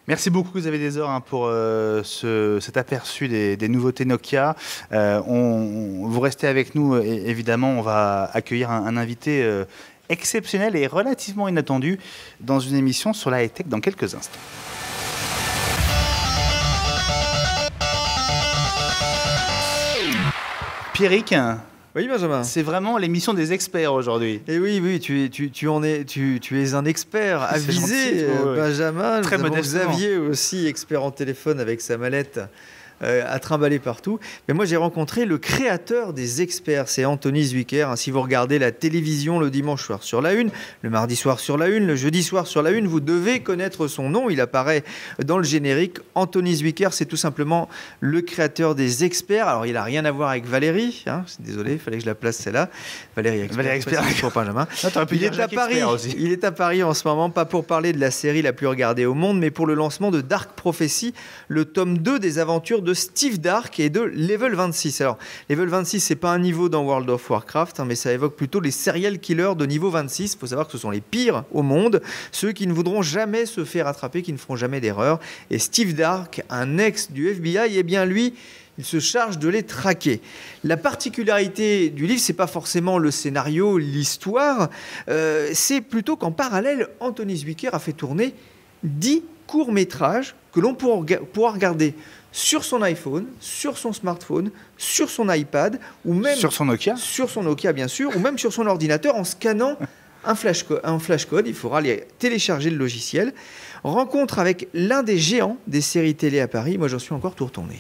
Merci beaucoup Xavier Desor pour cet aperçu des nouveautés Nokia. Vous restez avec nous, évidemment, on va accueillir un invité exceptionnel et relativement inattendu dans une émission sur la high-tech dans quelques instants. Pierrick, oui, Benjamin. C'est vraiment l'émission des experts aujourd'hui. Et oui, tu es un expert avisé, Benjamin. Très modestement. Xavier aussi, expert en téléphone avec sa mallette à trimballer partout. Mais moi, j'ai rencontré le créateur des experts, c'est Anthony Zwicker. Si vous regardez la télévision le dimanche soir sur la Une, le mardi soir sur la Une, le jeudi soir sur la Une, vous devez connaître son nom. Il apparaît dans le générique. Anthony Zwicker, c'est tout simplement le créateur des experts. Alors, il n'a rien à voir avec Valérie. Désolé, il fallait que je la place celle-là. Valérie Expert pour Benjamin. Il est à Paris en ce moment, pas pour parler de la série la plus regardée au monde, mais pour le lancement de Dark Prophecy, le tome 2 des aventures de Steve Dark et de Level 26. Alors, Level 26, c'est pas un niveau dans World of Warcraft, mais ça évoque plutôt les serial killers de niveau 26. Il faut savoir que ce sont les pires au monde, ceux qui ne voudront jamais se faire attraper, qui ne feront jamais d'erreur. Et Steve Dark, un ex du FBI, eh bien lui, il se charge de les traquer. La particularité du livre, c'est pas forcément le scénario, l'histoire, c'est plutôt qu'en parallèle, Anthony Zwicker a fait tourner 10 courts-métrages que l'on pourra regarder sur son iPhone, sur son smartphone, sur son iPad, ou même sur son Nokia bien sûr, ou même sur son ordinateur en scannant un flashcode. Il faudra aller télécharger le logiciel. Rencontre avec l'un des géants des séries télé à Paris. Moi, j'en suis encore tout retourné.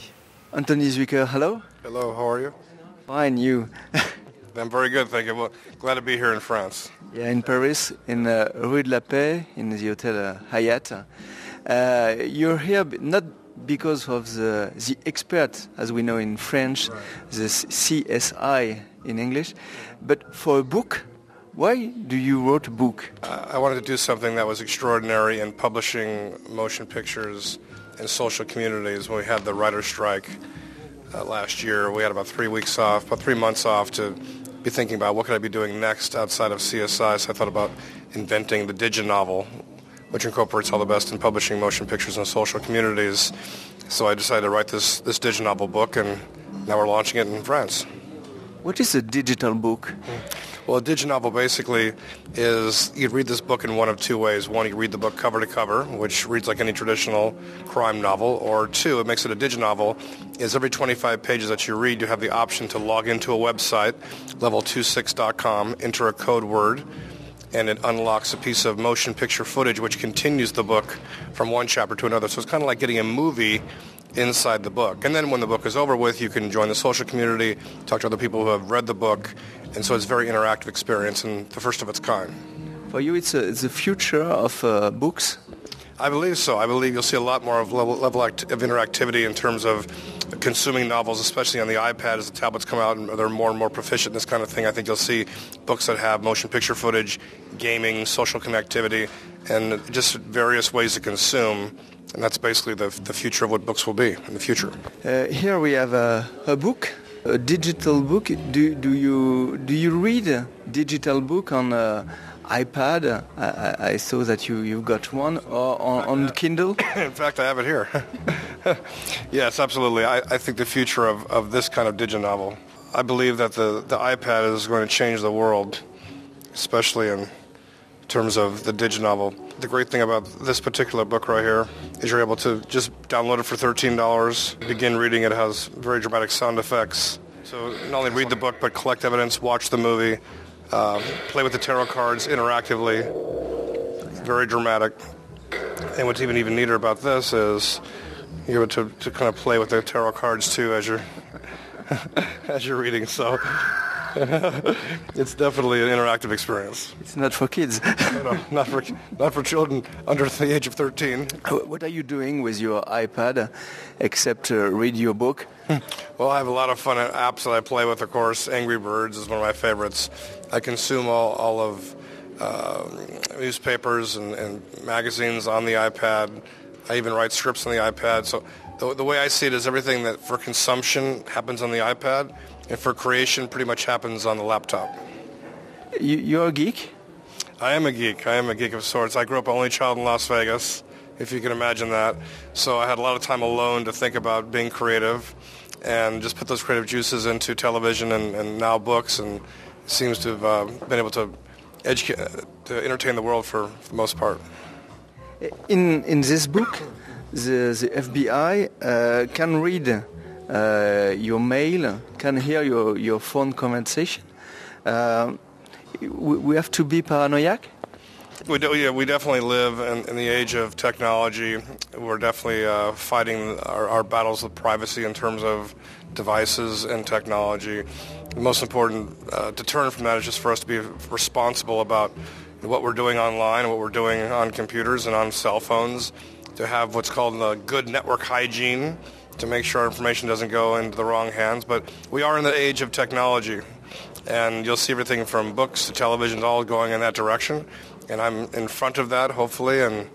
Anthony Zwicker, hello. Hello, how are you? Fine, you. I'm very good, thank you. Well, glad to be here in France. Yeah, in Paris, in Rue de la Paix, in the Hotel Hyatt. You're here not because of the expert, as we know in French, the CSI in English, but for a book. Why do you write a book? I wanted to do something that was extraordinary in publishing motion pictures in social communities. When we had the writer's strike last year, we had about 3 months off to be thinking about what could I be doing next outside of CSI. So I thought about inventing the DigiNovel, which incorporates all the best in publishing motion pictures in social communities. So I decided to write this DigiNovel book, and now we're launching it in France. What is a digital book? Well, a DigiNovel basically is, you read this book in one of two ways. One, you read the book cover to cover, which reads like any traditional crime novel. Or two, it makes it a DigiNovel, is every 25 pages that you read, you have the option to log into a website, level26.com, enter a code word, and it unlocks a piece of motion picture footage which continues the book from one chapter to another. So it's kind of like getting a movie inside the book. And then when the book is over with, you can join the social community, talk to other people who have read the book, and so it's a very interactive experience and the first of its kind. For you, it's the future of books? I believe so. I believe you'll see a lot more of level of interactivity in terms of consuming novels, especially on the iPad as the tablets come out and they're more and more proficient in this kind of thing. I think you'll see books that have motion picture footage, gaming, social connectivity, and just various ways to consume. And that's basically the future of what books will be in the future. Here we have a book, a digital book. Do you read a digital book on iPad? I saw that you've got one, or on Kindle. In fact, I have it here. Yes, absolutely. I think the future of this kind of DigiNovel. I believe that the iPad is going to change the world, especially in terms of the DigiNovel. The great thing about this particular book right here is you're able to just download it for $13, begin reading it. It has very dramatic sound effects. So not only read the book, but collect evidence, watch the movie, play with the tarot cards interactively. Very dramatic. And what's even neater about this is you're able to kind of play with the tarot cards too as you're as you're reading. So it's definitely an interactive experience. It's not for kids. No, not for children under the age of 13. What are you doing with your iPad except read your book? Well, I have a lot of fun apps that I play with, of course. Angry Birds is one of my favorites. I consume all of newspapers and magazines on the iPad. I even write scripts on the iPad. So the way I see it is everything that for consumption happens on the iPad, and for creation pretty much happens on the laptop. You're a geek? I am a geek. I am a geek of sorts. I grew up only child in Las Vegas, if you can imagine that. So I had a lot of time alone to think about being creative and just put those creative juices into television and now books, and seems to have been able to entertain the world for the most part. In this book, the FBI can read your mail, can hear your phone conversation. We have to be paranoid? We definitely live in the age of technology. We're definitely fighting our battles with privacy in terms of devices and technology. The most important deterrent from that is just for us to be responsible about what we're doing online, what we're doing on computers and on cell phones, to have what's called the good network hygiene, to make sure our information doesn't go into the wrong hands. But we are in the age of technology, and you'll see everything from books to television all going in that direction. And I'm in front of that, hopefully, and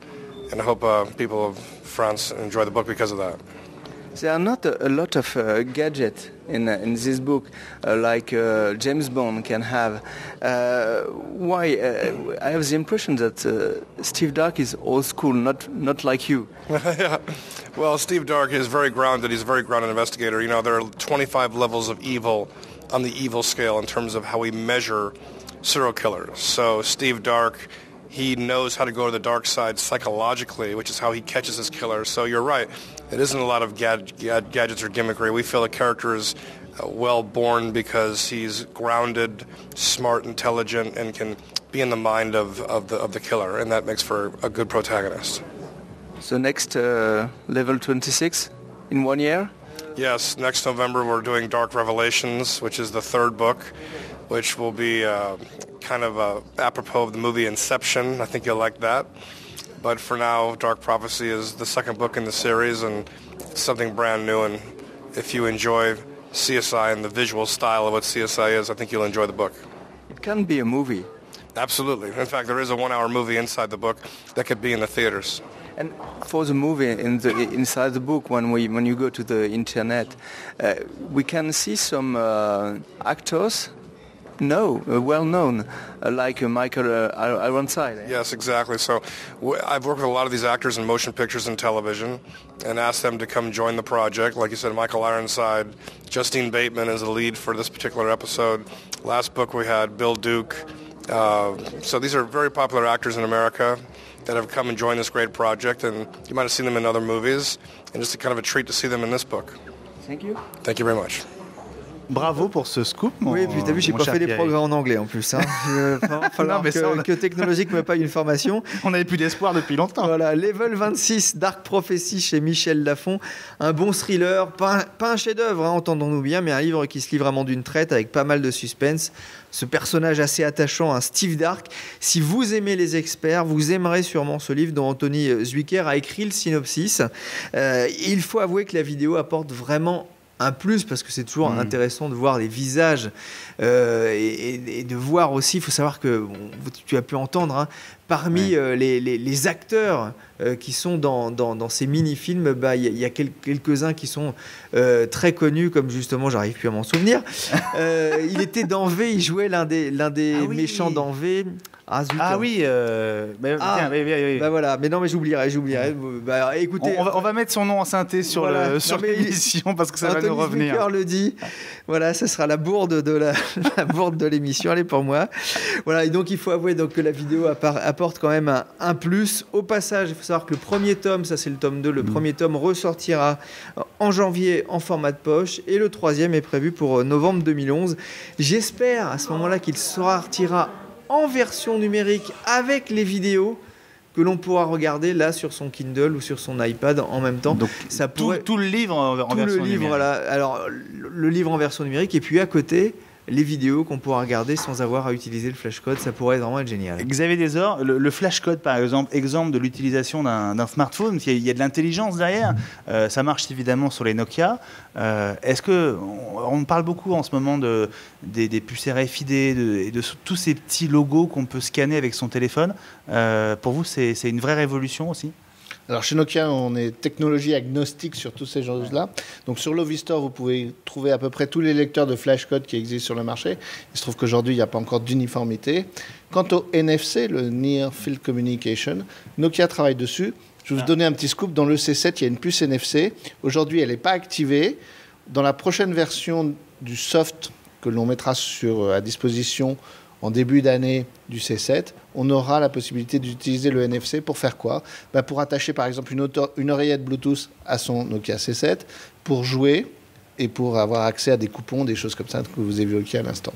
I hope people of France enjoy the book because of that. There are not a lot of gadgets in this book like James Bond can have. Why? I have the impression that Steve Dark is old school, not like you. Yeah. Well, Steve Dark is very grounded. He's a very grounded investigator. You know, there are 25 levels of evil on the evil scale in terms of how we measure serial killers. So Steve Dark, he knows how to go to the dark side psychologically, which is how he catches his killers. So you're right. It isn't a lot of gadgets or gimmickry. We feel the character is well born because he's grounded, smart, intelligent, and can be in the mind of the killer, and that makes for a good protagonist. So next level 26 in 1 year? Yes, next November we're doing Dark Revelations, which is the third book. which will be kind of apropos of the movie Inception. I think you'll like that. But for now, Dark Prophecy is the second book in the series, and it's something brand new. And if you enjoy CSI and the visual style of what CSI is, I think you'll enjoy the book. It can be a movie. Absolutely. In fact, there is a 1-hour movie inside the book that could be in the theaters. And for the movie, inside the book, when you go to the internet, we can see some actors, well known, like Michael Ironside. Yes, exactly. So I've worked with a lot of these actors in motion pictures and television, and asked them to come join the project. Like you said, Michael Ironside, Justine Bateman is the lead for this particular episode. Last book we had Bill Duke. So these are very popular actors in America that have come and joined this great project, and you might have seen them in other movies, and just a kind of a treat to see them in this book. Thank you. Thank you very much. Bravo pour ce scoop. Oui, puis t'as vu, j'ai pas fait des progrès en anglais en plus. Hein. Il va falloir que Technologique me paye une formation. On n'avait plus d'espoir depuis longtemps. Voilà, Level 26, Dark Prophecy chez Michel Lafon. Un bon thriller, pas un chef-d'œuvre, hein, entendons-nous bien, mais un livre qui se lit vraiment d'une traite avec pas mal de suspense. Ce personnage assez attachant, un Steve Dark. Si vous aimez les experts, vous aimerez sûrement ce livre dont Anthony Zwicker a écrit le synopsis. Il faut avouer que la vidéo apporte vraiment un plus, parce que c'est toujours intéressant de voir les visages et de voir aussi, il faut savoir que tu as pu entendre, hein, parmi les acteurs qui sont dans ces mini-films, il y a quelques-uns qui sont très connus, comme justement, j'arrive plus à m'en souvenir. Il était dans V, il jouait l'un des méchants dans V. Oui. Voilà. Mais non, mais j'oublierai. Écoutez, on va mettre son nom en synthé sur l'émission parce que ça va nous revenir. Anthony le dit. Voilà, ça sera la bourde de la bourde de l'émission. Allez, pour moi. Voilà. Et donc il faut avouer que la vidéo apporte quand même un plus. Au passage, il faut savoir que le premier tome, ça c'est le tome 2, le premier tome ressortira en janvier en format de poche, et le troisième est prévu pour novembre 2011. J'espère à ce moment-là qu'il sortira en version numérique avec les vidéos que l'on pourra regarder là sur son Kindle ou sur son iPad en même temps. Donc ça pourrait... tout le livre en version numérique. Voilà. Alors le livre en version numérique, et puis à côté les vidéos qu'on pourra regarder sans avoir à utiliser le flashcode, ça pourrait vraiment être génial. Xavier Desor, le flashcode par exemple de l'utilisation d'un smartphone, il y a de l'intelligence derrière, ça marche évidemment sur les Nokia. Est-ce que on parle beaucoup en ce moment des puces RFID et de tous ces petits logos qu'on peut scanner avec son téléphone. Pour vous, c'est une vraie révolution aussi? Alors chez Nokia, on est technologie agnostique sur toutes ces choses-là. Donc sur Lovistore, vous pouvez trouver à peu près tous les lecteurs de flashcode qui existent sur le marché. Il se trouve qu'aujourd'hui, il n'y a pas encore d'uniformité. Quant au NFC, le Near Field Communication, Nokia travaille dessus. Je vais vous donner un petit scoop. Dans le C7, il y a une puce NFC. Aujourd'hui, elle n'est pas activée. Dans la prochaine version du soft que l'on mettra à disposition en début d'année du C7, on aura la possibilité d'utiliser le NFC pour faire quoi ? Pour attacher par exemple une oreillette Bluetooth à son Nokia C7, pour jouer et pour avoir accès à des coupons, des choses comme ça que vous évoquiez à l'instant.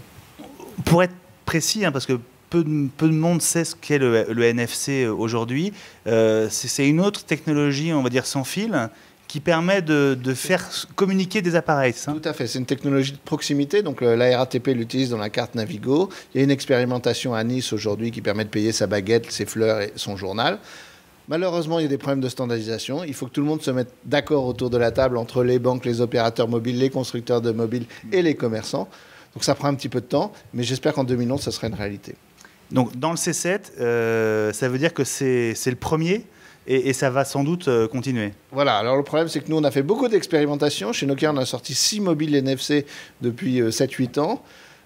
Pour être précis, parce que peu de monde sait ce qu'est le NFC aujourd'hui, c'est une autre technologie, on va dire sans fil, qui permet de faire communiquer des appareils, ça ? Tout à fait, c'est une technologie de proximité, donc la RATP l'utilise dans la carte Navigo. Il y a une expérimentation à Nice aujourd'hui qui permet de payer sa baguette, ses fleurs et son journal. Malheureusement, il y a des problèmes de standardisation. Il faut que tout le monde se mette d'accord autour de la table entre les banques, les opérateurs mobiles, les constructeurs de mobiles et les commerçants. Donc ça prend un petit peu de temps, mais j'espère qu'en 2011, ça sera une réalité. Donc dans le C7, ça veut dire que c'est le premier ? Et ça va sans doute continuer. Voilà, alors le problème c'est que nous on a fait beaucoup d'expérimentations. Chez Nokia on a sorti 6 mobiles NFC depuis 7-8 ans.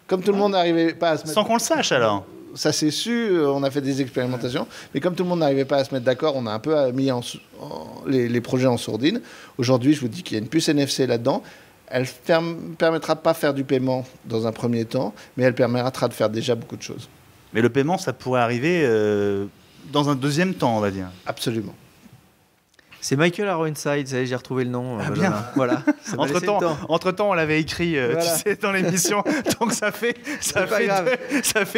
Comme tout le monde n'arrivait pas à se mettre... Sans qu'on le sache alors. Ça c'est su, on a fait des expérimentations. Mais comme tout le monde n'arrivait pas à se mettre d'accord, on a un peu mis les projets en sourdine. Aujourd'hui je vous dis qu'il y a une puce NFC là-dedans. Elle ne permettra pas de faire du paiement dans un premier temps, mais elle permettra de faire déjà beaucoup de choses. Mais le paiement ça pourrait arriver... dans un deuxième temps, on va dire. Absolument. C'est Michael Ironside, j'ai retrouvé le nom. Ah bien. Voilà. Entre-temps, on l'avait écrit voilà. tu sais, dans l'émission, donc ça fait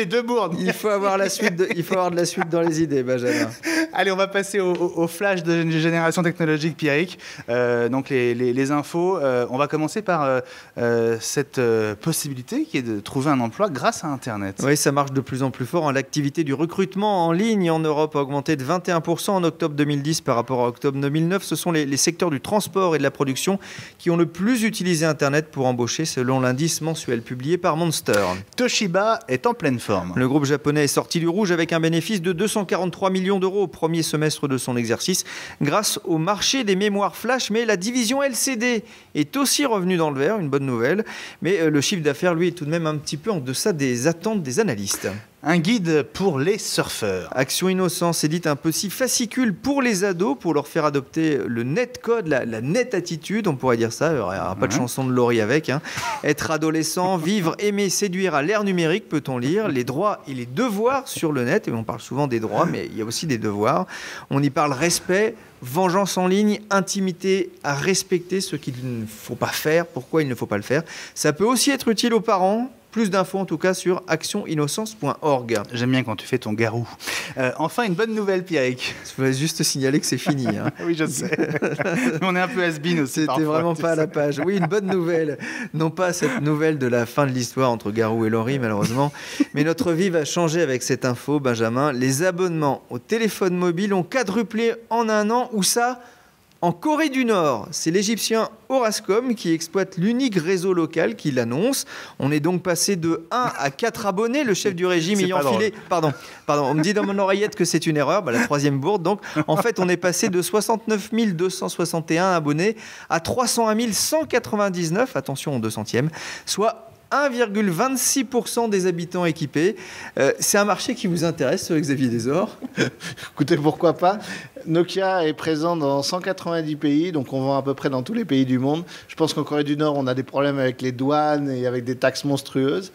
deux bourdes. Il faut avoir de la suite dans les idées, Benjamin. Allez, on va passer au flash de génération technologique, Pierrick. Donc les infos. On va commencer par cette possibilité qui est de trouver un emploi grâce à Internet. Oui, ça marche de plus en plus fort. L'activité du recrutement en ligne en Europe a augmenté de 21% en octobre 2010 par rapport à octobre 2009. Ce sont les secteurs du transport et de la production qui ont le plus utilisé Internet pour embaucher, selon l'indice mensuel publié par Monster. Toshiba est en pleine forme. Le groupe japonais est sorti du rouge avec un bénéfice de 243 millions d'euros au premier semestre de son exercice grâce au marché des mémoires flash. Mais la division LCD est aussi revenue dans le vert, une bonne nouvelle. Mais le chiffre d'affaires, lui, est tout de même un petit peu en deçà des attentes des analystes. Un guide pour les surfeurs. Action Innocence édite un petit fascicule pour les ados pour leur faire adopter le net code, la net attitude, on pourrait dire ça, il n'y aura pas de chanson de Laurie avec. Être adolescent, vivre, aimer, séduire à l'ère numérique, peut-on lire, les droits et les devoirs sur le net, et on parle souvent des droits, mais il y a aussi des devoirs. On y parle respect, vengeance en ligne, intimité à respecter, ce qu'il ne faut pas faire, pourquoi il ne faut pas le faire. Ça peut aussi être utile aux parents. Plus d'infos en tout cas sur actioninnocence.org. J'aime bien quand tu fais ton garou. Enfin, une bonne nouvelle, Pierrick. Je voulais juste signaler que c'est fini. Oui, je sais. On est un peu has-been aussi. C'était vraiment pas à la page. Oui, une bonne nouvelle. Non pas cette nouvelle de la fin de l'histoire entre Garou et Laurie, malheureusement. Mais notre vie va changer avec cette info, Benjamin. Les abonnements au téléphone mobile ont quadruplé en un an. Où ça ? En Corée du Nord, c'est l'Égyptien Orascom qui exploite l'unique réseau local qui l'annonce. On est donc passé de 1 à 4 abonnés, le chef du régime ayant filé... Pardon, on me dit dans mon oreillette que c'est une erreur, la troisième bourde. Donc, en fait, on est passé de 69 261 abonnés à 301 199, attention au 200e, soit 1,26% des habitants équipés. C'est un marché qui vous intéresse, Xavier Desor ? Écoutez, pourquoi pas ? Nokia est présent dans 190 pays, donc on vend à peu près dans tous les pays du monde. Je pense qu'en Corée du Nord, on a des problèmes avec les douanes et avec des taxes monstrueuses.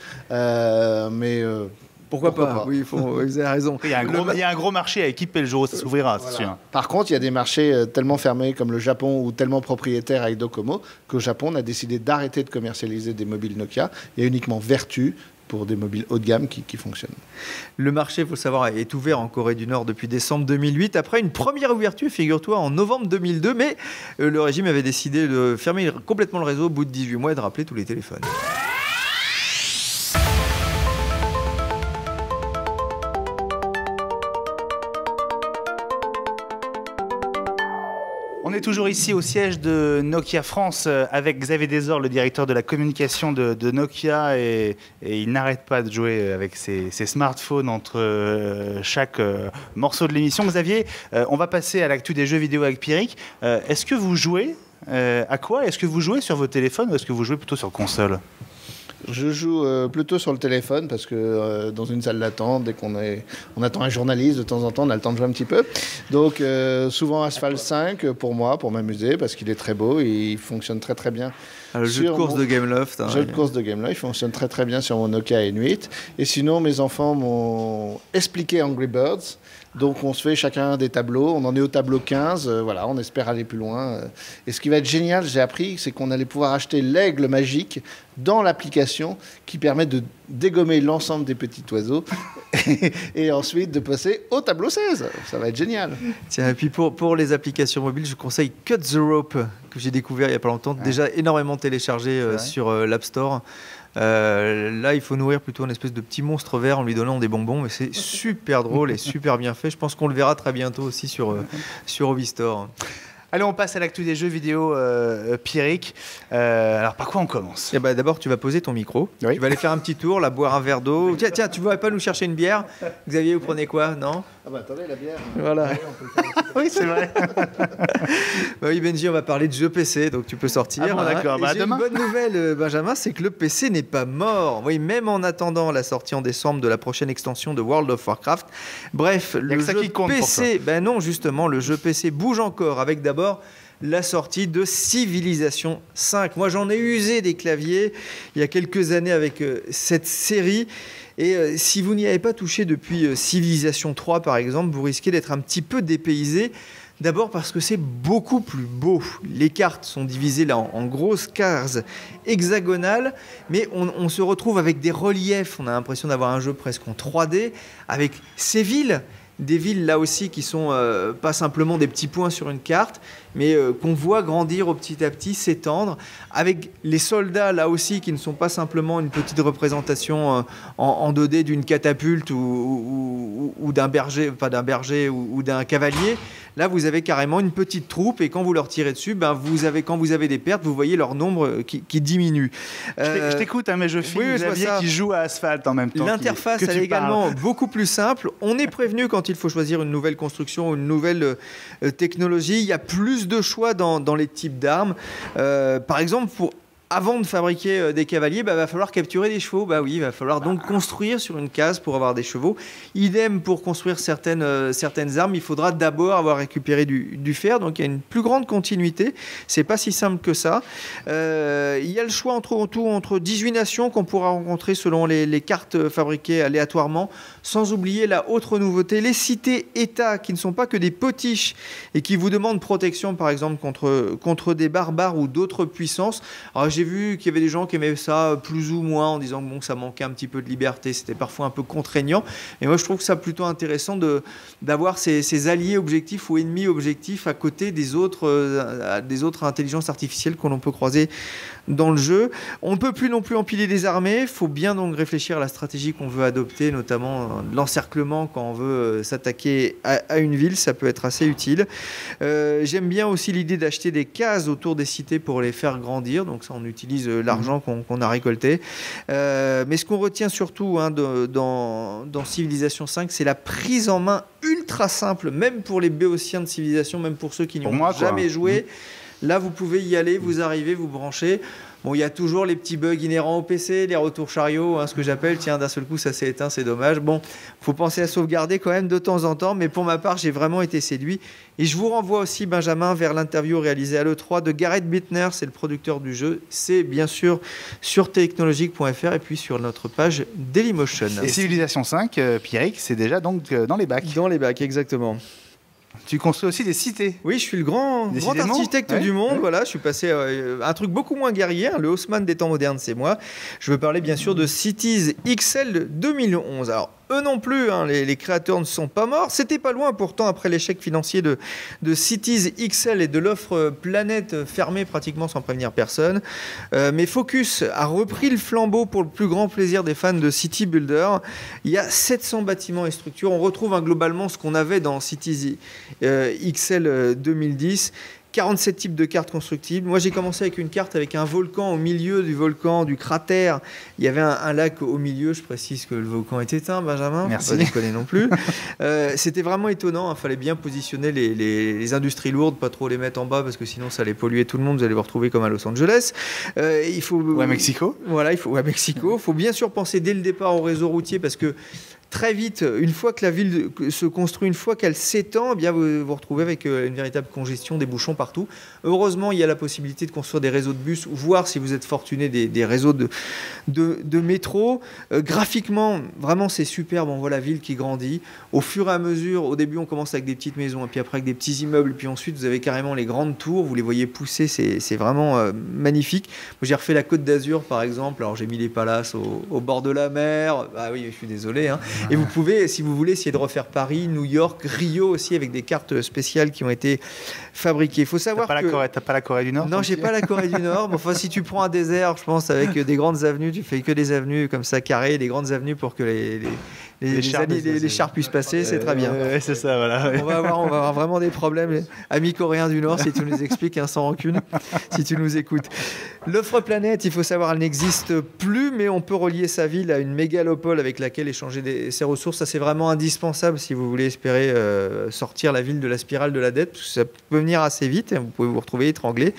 Pourquoi pas. Oui, vous avez raison. Il y a un gros marché à équiper le jour où ça s'ouvrira, c'est sûr. Par contre, il y a des marchés tellement fermés comme le Japon ou tellement propriétaires avec Docomo qu'au Japon, on a décidé d'arrêter de commercialiser des mobiles Nokia. Il y a uniquement Vertu pour des mobiles haut de gamme qui fonctionnent. Le marché, il faut savoir, est ouvert en Corée du Nord depuis décembre 2008, après une première ouverture, figure-toi, en novembre 2002, mais le régime avait décidé de fermer complètement le réseau au bout de 18 mois et de rappeler tous les téléphones. On est toujours ici au siège de Nokia France avec Xavier Desor, le directeur de la communication de Nokia, et il n'arrête pas de jouer avec ses smartphones entre chaque morceau de l'émission. Xavier, on va passer à l'actu des jeux vidéo avec Pierrick. Est-ce que vous jouez à quoi ? Est-ce que vous jouez sur vos téléphones ou est-ce que vous jouez plutôt sur console ? Je joue plutôt sur le téléphone parce que dans une salle d'attente, dès qu'on attend un journaliste, de temps en temps, on a le temps de jouer un petit peu. Donc souvent Asphalt 5 pour moi, pour m'amuser, parce qu'il est très beau et il fonctionne très très bien. Le jeu de course de Gameloft. Le jeu de course de Gameloft, il fonctionne très très bien sur mon Nokia N8. Et sinon, mes enfants m'ont expliqué Angry Birds. Donc on se fait chacun des tableaux, on en est au tableau 15, voilà, on espère aller plus loin. Et ce qui va être génial, j'ai appris, c'est qu'on allait pouvoir acheter l'aigle magique dans l'application qui permet de dégommer l'ensemble des petits oiseaux et ensuite de passer au tableau 16. Ça va être génial. Tiens, et puis pour les applications mobiles, je conseille Cut the Rope, que j'ai découvert il n'y a pas longtemps, déjà énormément téléchargé sur l'App Store. Là, il faut nourrir plutôt une espèce de petit monstre vert en lui donnant des bonbons, mais c'est super drôle et super bien fait. Je pense qu'on le verra très bientôt aussi sur Hobby-Store. Allez, on passe à l'actu des jeux vidéo, Pierrick. Alors, par quoi on commence ? D'abord, tu vas poser ton micro. Oui. Tu vas aller faire un petit tour, là, boire un verre d'eau. Tiens, tu ne vas pas nous chercher une bière ? Xavier, vous prenez quoi ? Non ? Ah bah attendez, la bière. Voilà. Oui, c'est vrai. Oui, Benji, on va parler de jeux PC, donc tu peux sortir. Ah bon, d'accord. J'ai une bonne nouvelle, Benjamin, c'est que le PC n'est pas mort. Oui, même en attendant la sortie en décembre de la prochaine extension de World of Warcraft. Bref, le jeu PC, non, justement, le jeu PC bouge encore avec d'abord la sortie de Civilization 5. Moi, j'en ai usé des claviers il y a quelques années avec cette série. Et si vous n'y avez pas touché depuis Civilization 3, par exemple, vous risquez d'être un petit peu dépaysé. D'abord parce que c'est beaucoup plus beau. Les cartes sont divisées là en grosses cases hexagonales, mais on se retrouve avec des reliefs. On a l'impression d'avoir un jeu presque en 3D, avec ces villes. Des villes là aussi qui sont pas simplement des petits points sur une carte, mais qu'on voit grandir petit à petit, s'étendre, avec les soldats là aussi qui ne sont pas simplement une petite représentation en 2D d'une catapulte ou d'un berger, pas d'un berger ou d'un cavalier. Là, vous avez carrément une petite troupe et quand vous leur tirez dessus, quand vous avez des pertes, vous voyez leur nombre qui diminue. Je t'écoute, mais je filme Xavier qui joue à Asphalt en même temps. L'interface, elle est également beaucoup plus simple. On est prévenu quand il faut choisir une nouvelle construction ou une nouvelle technologie. Il y a plus de choix dans les types d'armes. Par exemple, avant de fabriquer des cavaliers, va falloir capturer des chevaux. Oui, il va falloir donc construire sur une case pour avoir des chevaux. Idem pour construire certaines armes, il faudra d'abord avoir récupéré du fer. Donc il y a une plus grande continuité. C'est pas si simple que ça. Il y a le choix entre 18 nations qu'on pourra rencontrer selon les cartes fabriquées aléatoirement. Sans oublier la autre nouveauté, les cités-États qui ne sont pas que des potiches et qui vous demandent protection, par exemple, contre des barbares ou d'autres puissances. Alors, j'ai vu qu'il y avait des gens qui aimaient ça plus ou moins en disant que ça manquait un petit peu de liberté, c'était parfois un peu contraignant. Et moi, je trouve ça plutôt intéressant d'avoir ces alliés objectifs ou ennemis objectifs à côté des autres intelligences artificielles que l'on peut croiser dans le jeu. On ne peut plus non plus empiler des armées. Il faut bien donc réfléchir à la stratégie qu'on veut adopter, notamment l'encerclement quand on veut s'attaquer à une ville. Ça peut être assez utile. J'aime bien aussi l'idée d'acheter des cases autour des cités pour les faire grandir. Donc ça, on utilise l'argent qu'on a récolté. Mais ce qu'on retient surtout dans Civilization 5, c'est la prise en main ultra simple, même pour les béotiens de Civilization, même pour ceux qui n'y ont jamais joué. Là, vous pouvez y aller, vous arrivez, vous branchez. Bon, il y a toujours les petits bugs inhérents au PC, les retours chariots, ce que j'appelle, tiens, d'un seul coup, ça s'est éteint, c'est dommage. Bon, il faut penser à sauvegarder quand même de temps en temps, mais pour ma part, j'ai vraiment été séduit. Et je vous renvoie aussi, Benjamin, vers l'interview réalisée à l'E3 de Gareth Bittner, c'est le producteur du jeu. C'est bien sûr sur technologique.fr et puis sur notre page Dailymotion. Et Civilization 5, Pierrick, c'est déjà donc dans les bacs. Dans les bacs, exactement. Tu construis aussi des cités. Oui, je suis le grand architecte du monde. Voilà, je suis passé à un truc beaucoup moins guerrier, le Haussmann des temps modernes, c'est moi. Je veux parler bien sûr de Cities XL 2011. Alors, eux non plus, les créateurs ne sont pas morts. C'était pas loin pourtant après l'échec financier de Cities XL et de l'offre Planète fermée pratiquement sans prévenir personne. Mais Focus a repris le flambeau pour le plus grand plaisir des fans de City Builder. Il y a 700 bâtiments et structures. On retrouve globalement ce qu'on avait dans Cities XL 2010. 47 types de cartes constructibles. Moi, j'ai commencé avec une carte avec un volcan au milieu du volcan, du cratère. Il y avait un lac au milieu. Je précise que le volcan est éteint, Benjamin. Merci. Pas déconner non plus. C'était vraiment étonnant. Il fallait bien positionner les industries lourdes, pas trop les mettre en bas parce que sinon, ça allait polluer tout le monde. Vous allez vous retrouver comme à Los Angeles. Ou à Mexico. Voilà, ou à Mexico. Il faut bien sûr penser dès le départ au réseau routier parce que très vite, une fois que la ville se construit, une fois qu'elle s'étend, vous vous retrouvez avec une véritable congestion, des bouchons partout. Heureusement, il y a la possibilité de construire des réseaux de bus ou voir, si vous êtes fortuné, des réseaux de métro. Graphiquement, vraiment, c'est superbe. On voit la ville qui grandit. Au fur et à mesure, au début, on commence avec des petites maisons, et puis après avec des petits immeubles, puis ensuite, vous avez carrément les grandes tours. Vous les voyez pousser, c'est vraiment magnifique. Moi, j'ai refait la Côte d'Azur, par exemple. Alors, j'ai mis les palaces au bord de la mer. Ah oui, je suis désolé. Et vous pouvez, si vous voulez, essayer de refaire Paris, New York, Rio aussi, avec des cartes spéciales qui ont été fabriquées. Il faut savoir T'as pas la Corée du Nord? Non, j'ai pas la Corée du Nord. Mais enfin, si tu prends un désert, je pense, avec des grandes avenues, tu fais que des avenues comme ça, carrées, des grandes avenues pour que les chars puissent passer, c'est très bien. C'est ça, voilà. On va avoir vraiment des problèmes. Amis coréens du Nord, si tu nous expliques, sans rancune, si tu nous écoutes. L'offre Planète, il faut savoir, elle n'existe plus, mais on peut relier sa ville à une mégalopole avec laquelle échanger ses ressources. Ça, c'est vraiment indispensable si vous voulez espérer sortir la ville de la spirale de la dette, parce que ça peut venir assez vite, et vous pouvez vous retrouver étranglé.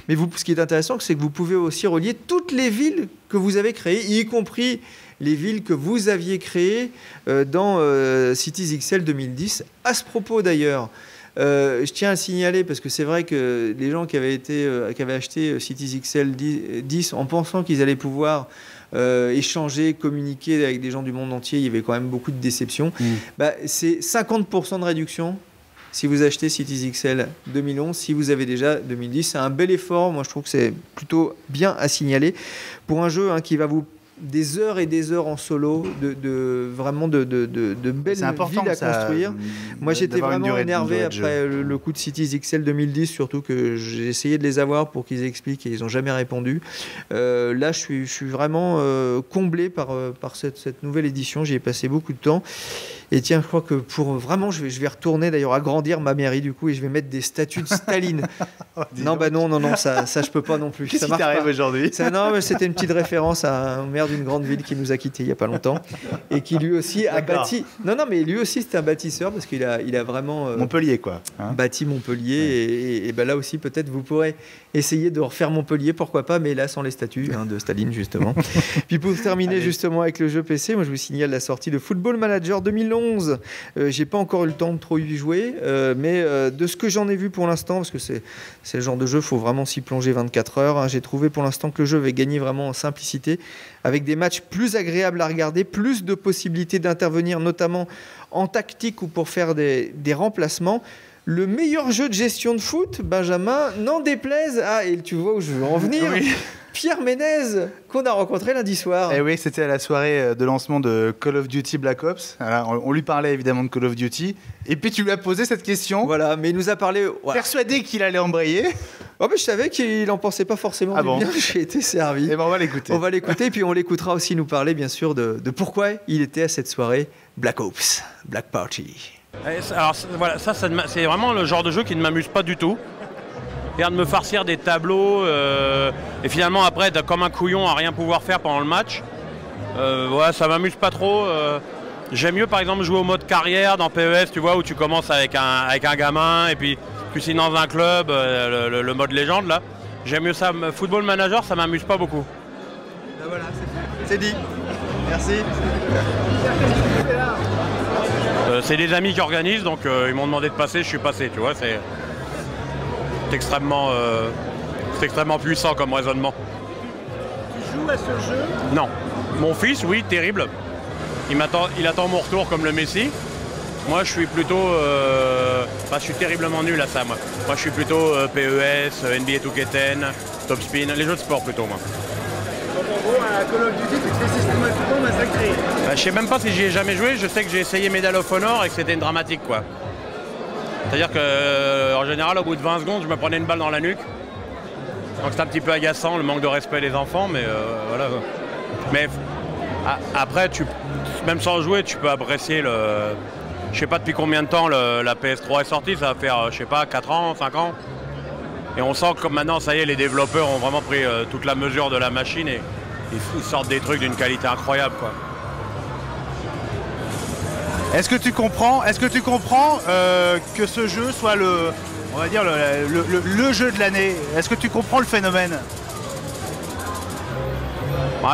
Mais ce qui est intéressant, c'est que vous pouvez aussi relier toutes les villes que vous avez créées, y compris les villes que vous aviez créées dans Cities XL 2010. À ce propos d'ailleurs, je tiens à signaler, parce que c'est vrai que les gens qui avaient acheté Cities XL 10 en pensant qu'ils allaient pouvoir échanger, communiquer avec des gens du monde entier, il y avait quand même beaucoup de déceptions. C'est 50% de réduction si vous achetez Cities XL 2011, si vous avez déjà 2010. C'est un bel effort, moi je trouve que c'est plutôt bien à signaler pour un jeu qui va vous des heures et des heures en solo, vraiment de belles villes à construire. Moi, j'étais vraiment énervé après le coup de Cities XL 2010, surtout que j'ai essayé de les avoir pour qu'ils expliquent et ils n'ont jamais répondu. Là, je suis vraiment comblé par cette nouvelle édition. J'y ai passé beaucoup de temps. Et tiens, je crois que pour vraiment, je vais retourner d'ailleurs agrandir ma mairie du coup et je vais mettre des statues de Staline. Non, ça je peux pas non plus. Qu'est-ce qui t'arrive aujourd'hui ? Non, mais c'était une petite référence à un maire d'une grande ville qui nous a quittés il y a pas longtemps et qui lui aussi a bâti. Non, mais lui aussi c'était un bâtisseur parce qu'il a vraiment Montpellier quoi. Bâti Montpellier et ben là aussi peut-être vous pourrez essayer de refaire Montpellier, pourquoi pas, mais là sans les statues de Staline justement. Puis pour terminer justement avec le jeu PC, moi je vous signale la sortie de Football Manager 2011. J'ai pas encore eu le temps de trop y jouer, mais de ce que j'en ai vu pour l'instant, parce que c'est le genre de jeu, il faut vraiment s'y plonger 24 heures. J'ai trouvé pour l'instant que le jeu avait gagné vraiment en simplicité, avec des matchs plus agréables à regarder, plus de possibilités d'intervenir, notamment en tactique ou pour faire des remplacements. Le meilleur jeu de gestion de foot, Benjamin, n'en déplaise. Et tu vois où je veux en venir. Oui. Pierre Ménez, qu'on a rencontré lundi soir. Et oui, c'était à la soirée de lancement de Call of Duty Black Ops. Alors, on lui parlait évidemment de Call of Duty. Et puis tu lui as posé cette question. Voilà, mais il nous a parlé... Voilà. Persuadé qu'il allait embrayer. Oh, mais je savais qu'il n'en pensait pas forcément du bien. J'ai été servi. Et ben on va l'écouter. On va l'écouter, et puis on l'écoutera aussi nous parler, bien sûr, de pourquoi il était à cette soirée Black Ops, Black Party. Alors voilà, c'est vraiment le genre de jeu qui ne m'amuse pas du tout. De me farcir des tableaux et finalement après t'as comme un couillon à rien pouvoir faire pendant le match. Ça m'amuse pas trop. J'aime mieux par exemple jouer au mode carrière dans PES, tu vois, où tu commences avec un gamin et puis tu signes dans un club, le mode légende là. J'aime mieux ça. Football Manager, ça m'amuse pas beaucoup. Voilà, c'est dit. Merci. C'est des amis qui organisent, donc ils m'ont demandé de passer, je suis passé, tu vois. C'est extrêmement puissant comme raisonnement. Tu joues à ce jeu ? Non. Mon fils, oui, terrible. Il attend mon retour comme le Messi. Moi, je suis plutôt... je suis terriblement nul à ça, moi. Moi, je suis plutôt PES, NBA 2K10, Top Spin, les jeux de sport plutôt, moi. Donc en gros, à Call of Duty, tu te fais systématiquement massacrer. Je sais même pas si j'y ai jamais joué. Je sais que j'ai essayé Medal of Honor et que c'était une dramatique, quoi. C'est-à-dire qu'en général, au bout de 20 secondes, je me prenais une balle dans la nuque. Donc c'est un petit peu agaçant, le manque de respect des enfants, mais voilà. Mais après, même sans jouer, tu peux apprécier le... Je sais pas depuis combien de temps la PS3 est sortie, ça va faire, je sais pas, 4 ans, 5 ans. Et on sent que comme maintenant, ça y est, les développeurs ont vraiment pris toute la mesure de la machine et ils sortent des trucs d'une qualité incroyable, quoi. Est-ce que tu comprends que ce jeu soit on va dire le jeu de l'année? Est-ce que tu comprends le phénomène?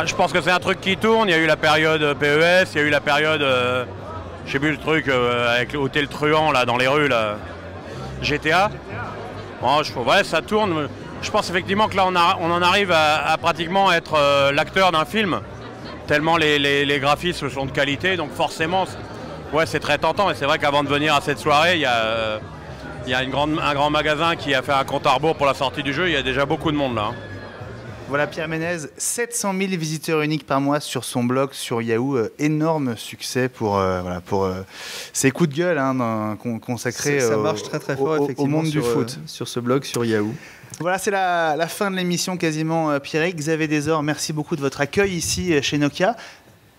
Je pense que c'est un truc qui tourne. Il y a eu la période PES, il y a eu la période, je sais plus le truc avec l'hôtel truand là dans les rues là, GTA. Ouais, ça tourne. Je pense effectivement que là on en arrive à pratiquement être l'acteur d'un film, tellement les graphismes sont de qualité. Donc forcément. Ouais, c'est très tentant et c'est vrai qu'avant de venir à cette soirée, il y a un grand magasin qui a fait un compte à rebours pour la sortie du jeu. Il y a déjà beaucoup de monde là. Voilà Pierre Ménez, 700 000 visiteurs uniques par mois sur son blog, sur Yahoo. Énorme succès pour ses coups de gueule consacrés ça marche très très fort au monde du foot. Sur ce blog, sur Yahoo. Voilà, c'est la fin de l'émission quasiment, Pierrick. Xavier Desor, merci beaucoup de votre accueil ici chez Nokia.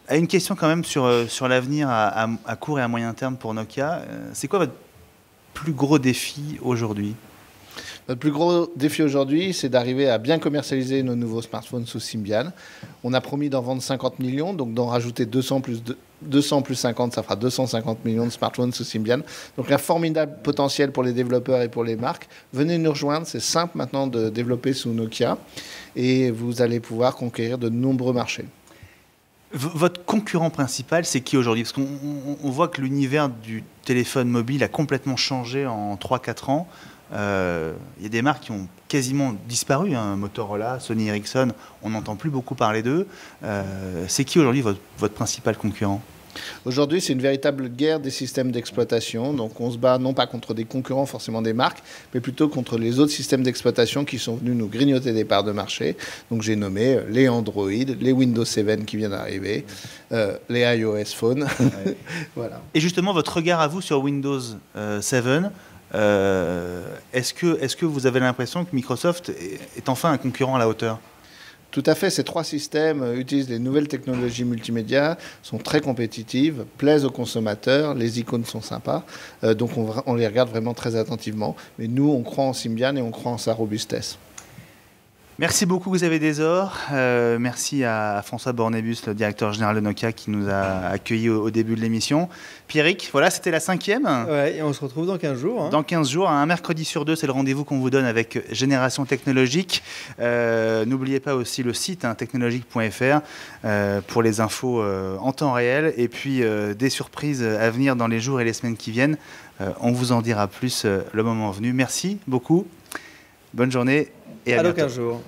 Une question quand même sur l'avenir à court et à moyen terme pour Nokia. C'est quoi votre plus gros défi aujourd'hui ? Notre plus gros défi aujourd'hui, c'est d'arriver à bien commercialiser nos nouveaux smartphones sous Symbian. On a promis d'en vendre 50 millions, donc d'en rajouter 200 plus 50, ça fera 250 millions de smartphones sous Symbian. Donc un formidable potentiel pour les développeurs et pour les marques. Venez nous rejoindre, c'est simple maintenant de développer sous Nokia et vous allez pouvoir conquérir de nombreux marchés. Votre concurrent principal, c'est qui aujourd'hui? Parce qu'on voit que l'univers du téléphone mobile a complètement changé en 3-4 ans. Il y a des marques qui ont quasiment disparu, Motorola, Sony Ericsson, on n'entend plus beaucoup parler d'eux. C'est qui aujourd'hui votre principal concurrent? Aujourd'hui, c'est une véritable guerre des systèmes d'exploitation. Donc, on se bat non pas contre des concurrents, forcément des marques, mais plutôt contre les autres systèmes d'exploitation qui sont venus nous grignoter des parts de marché. Donc, j'ai nommé les Android, les Windows 7 qui viennent d'arriver, les iOS Phone. Ouais. Voilà. Et justement, votre regard à vous sur Windows 7, est-ce que vous avez l'impression que Microsoft est enfin un concurrent à la hauteur ? Tout à fait, ces trois systèmes utilisent les nouvelles technologies multimédia, sont très compétitives, plaisent aux consommateurs, les icônes sont sympas, donc on les regarde vraiment très attentivement. Mais nous, on croit en Symbian et on croit en sa robustesse. Merci beaucoup Xavier Desor, merci à François Bornébus, le directeur général de Nokia qui nous a accueillis au début de l'émission. Pierrick, voilà, c'était la 5e. Ouais, et on se retrouve dans 15 jours. Hein. Dans 15 jours, un mercredi sur 2, c'est le rendez-vous qu'on vous donne avec Génération Technologique. N'oubliez pas aussi le site technologique.fr pour les infos en temps réel et puis des surprises à venir dans les jours et les semaines qui viennent. On vous en dira plus le moment venu. Merci beaucoup, bonne journée. Et à bientôt. 15 jours.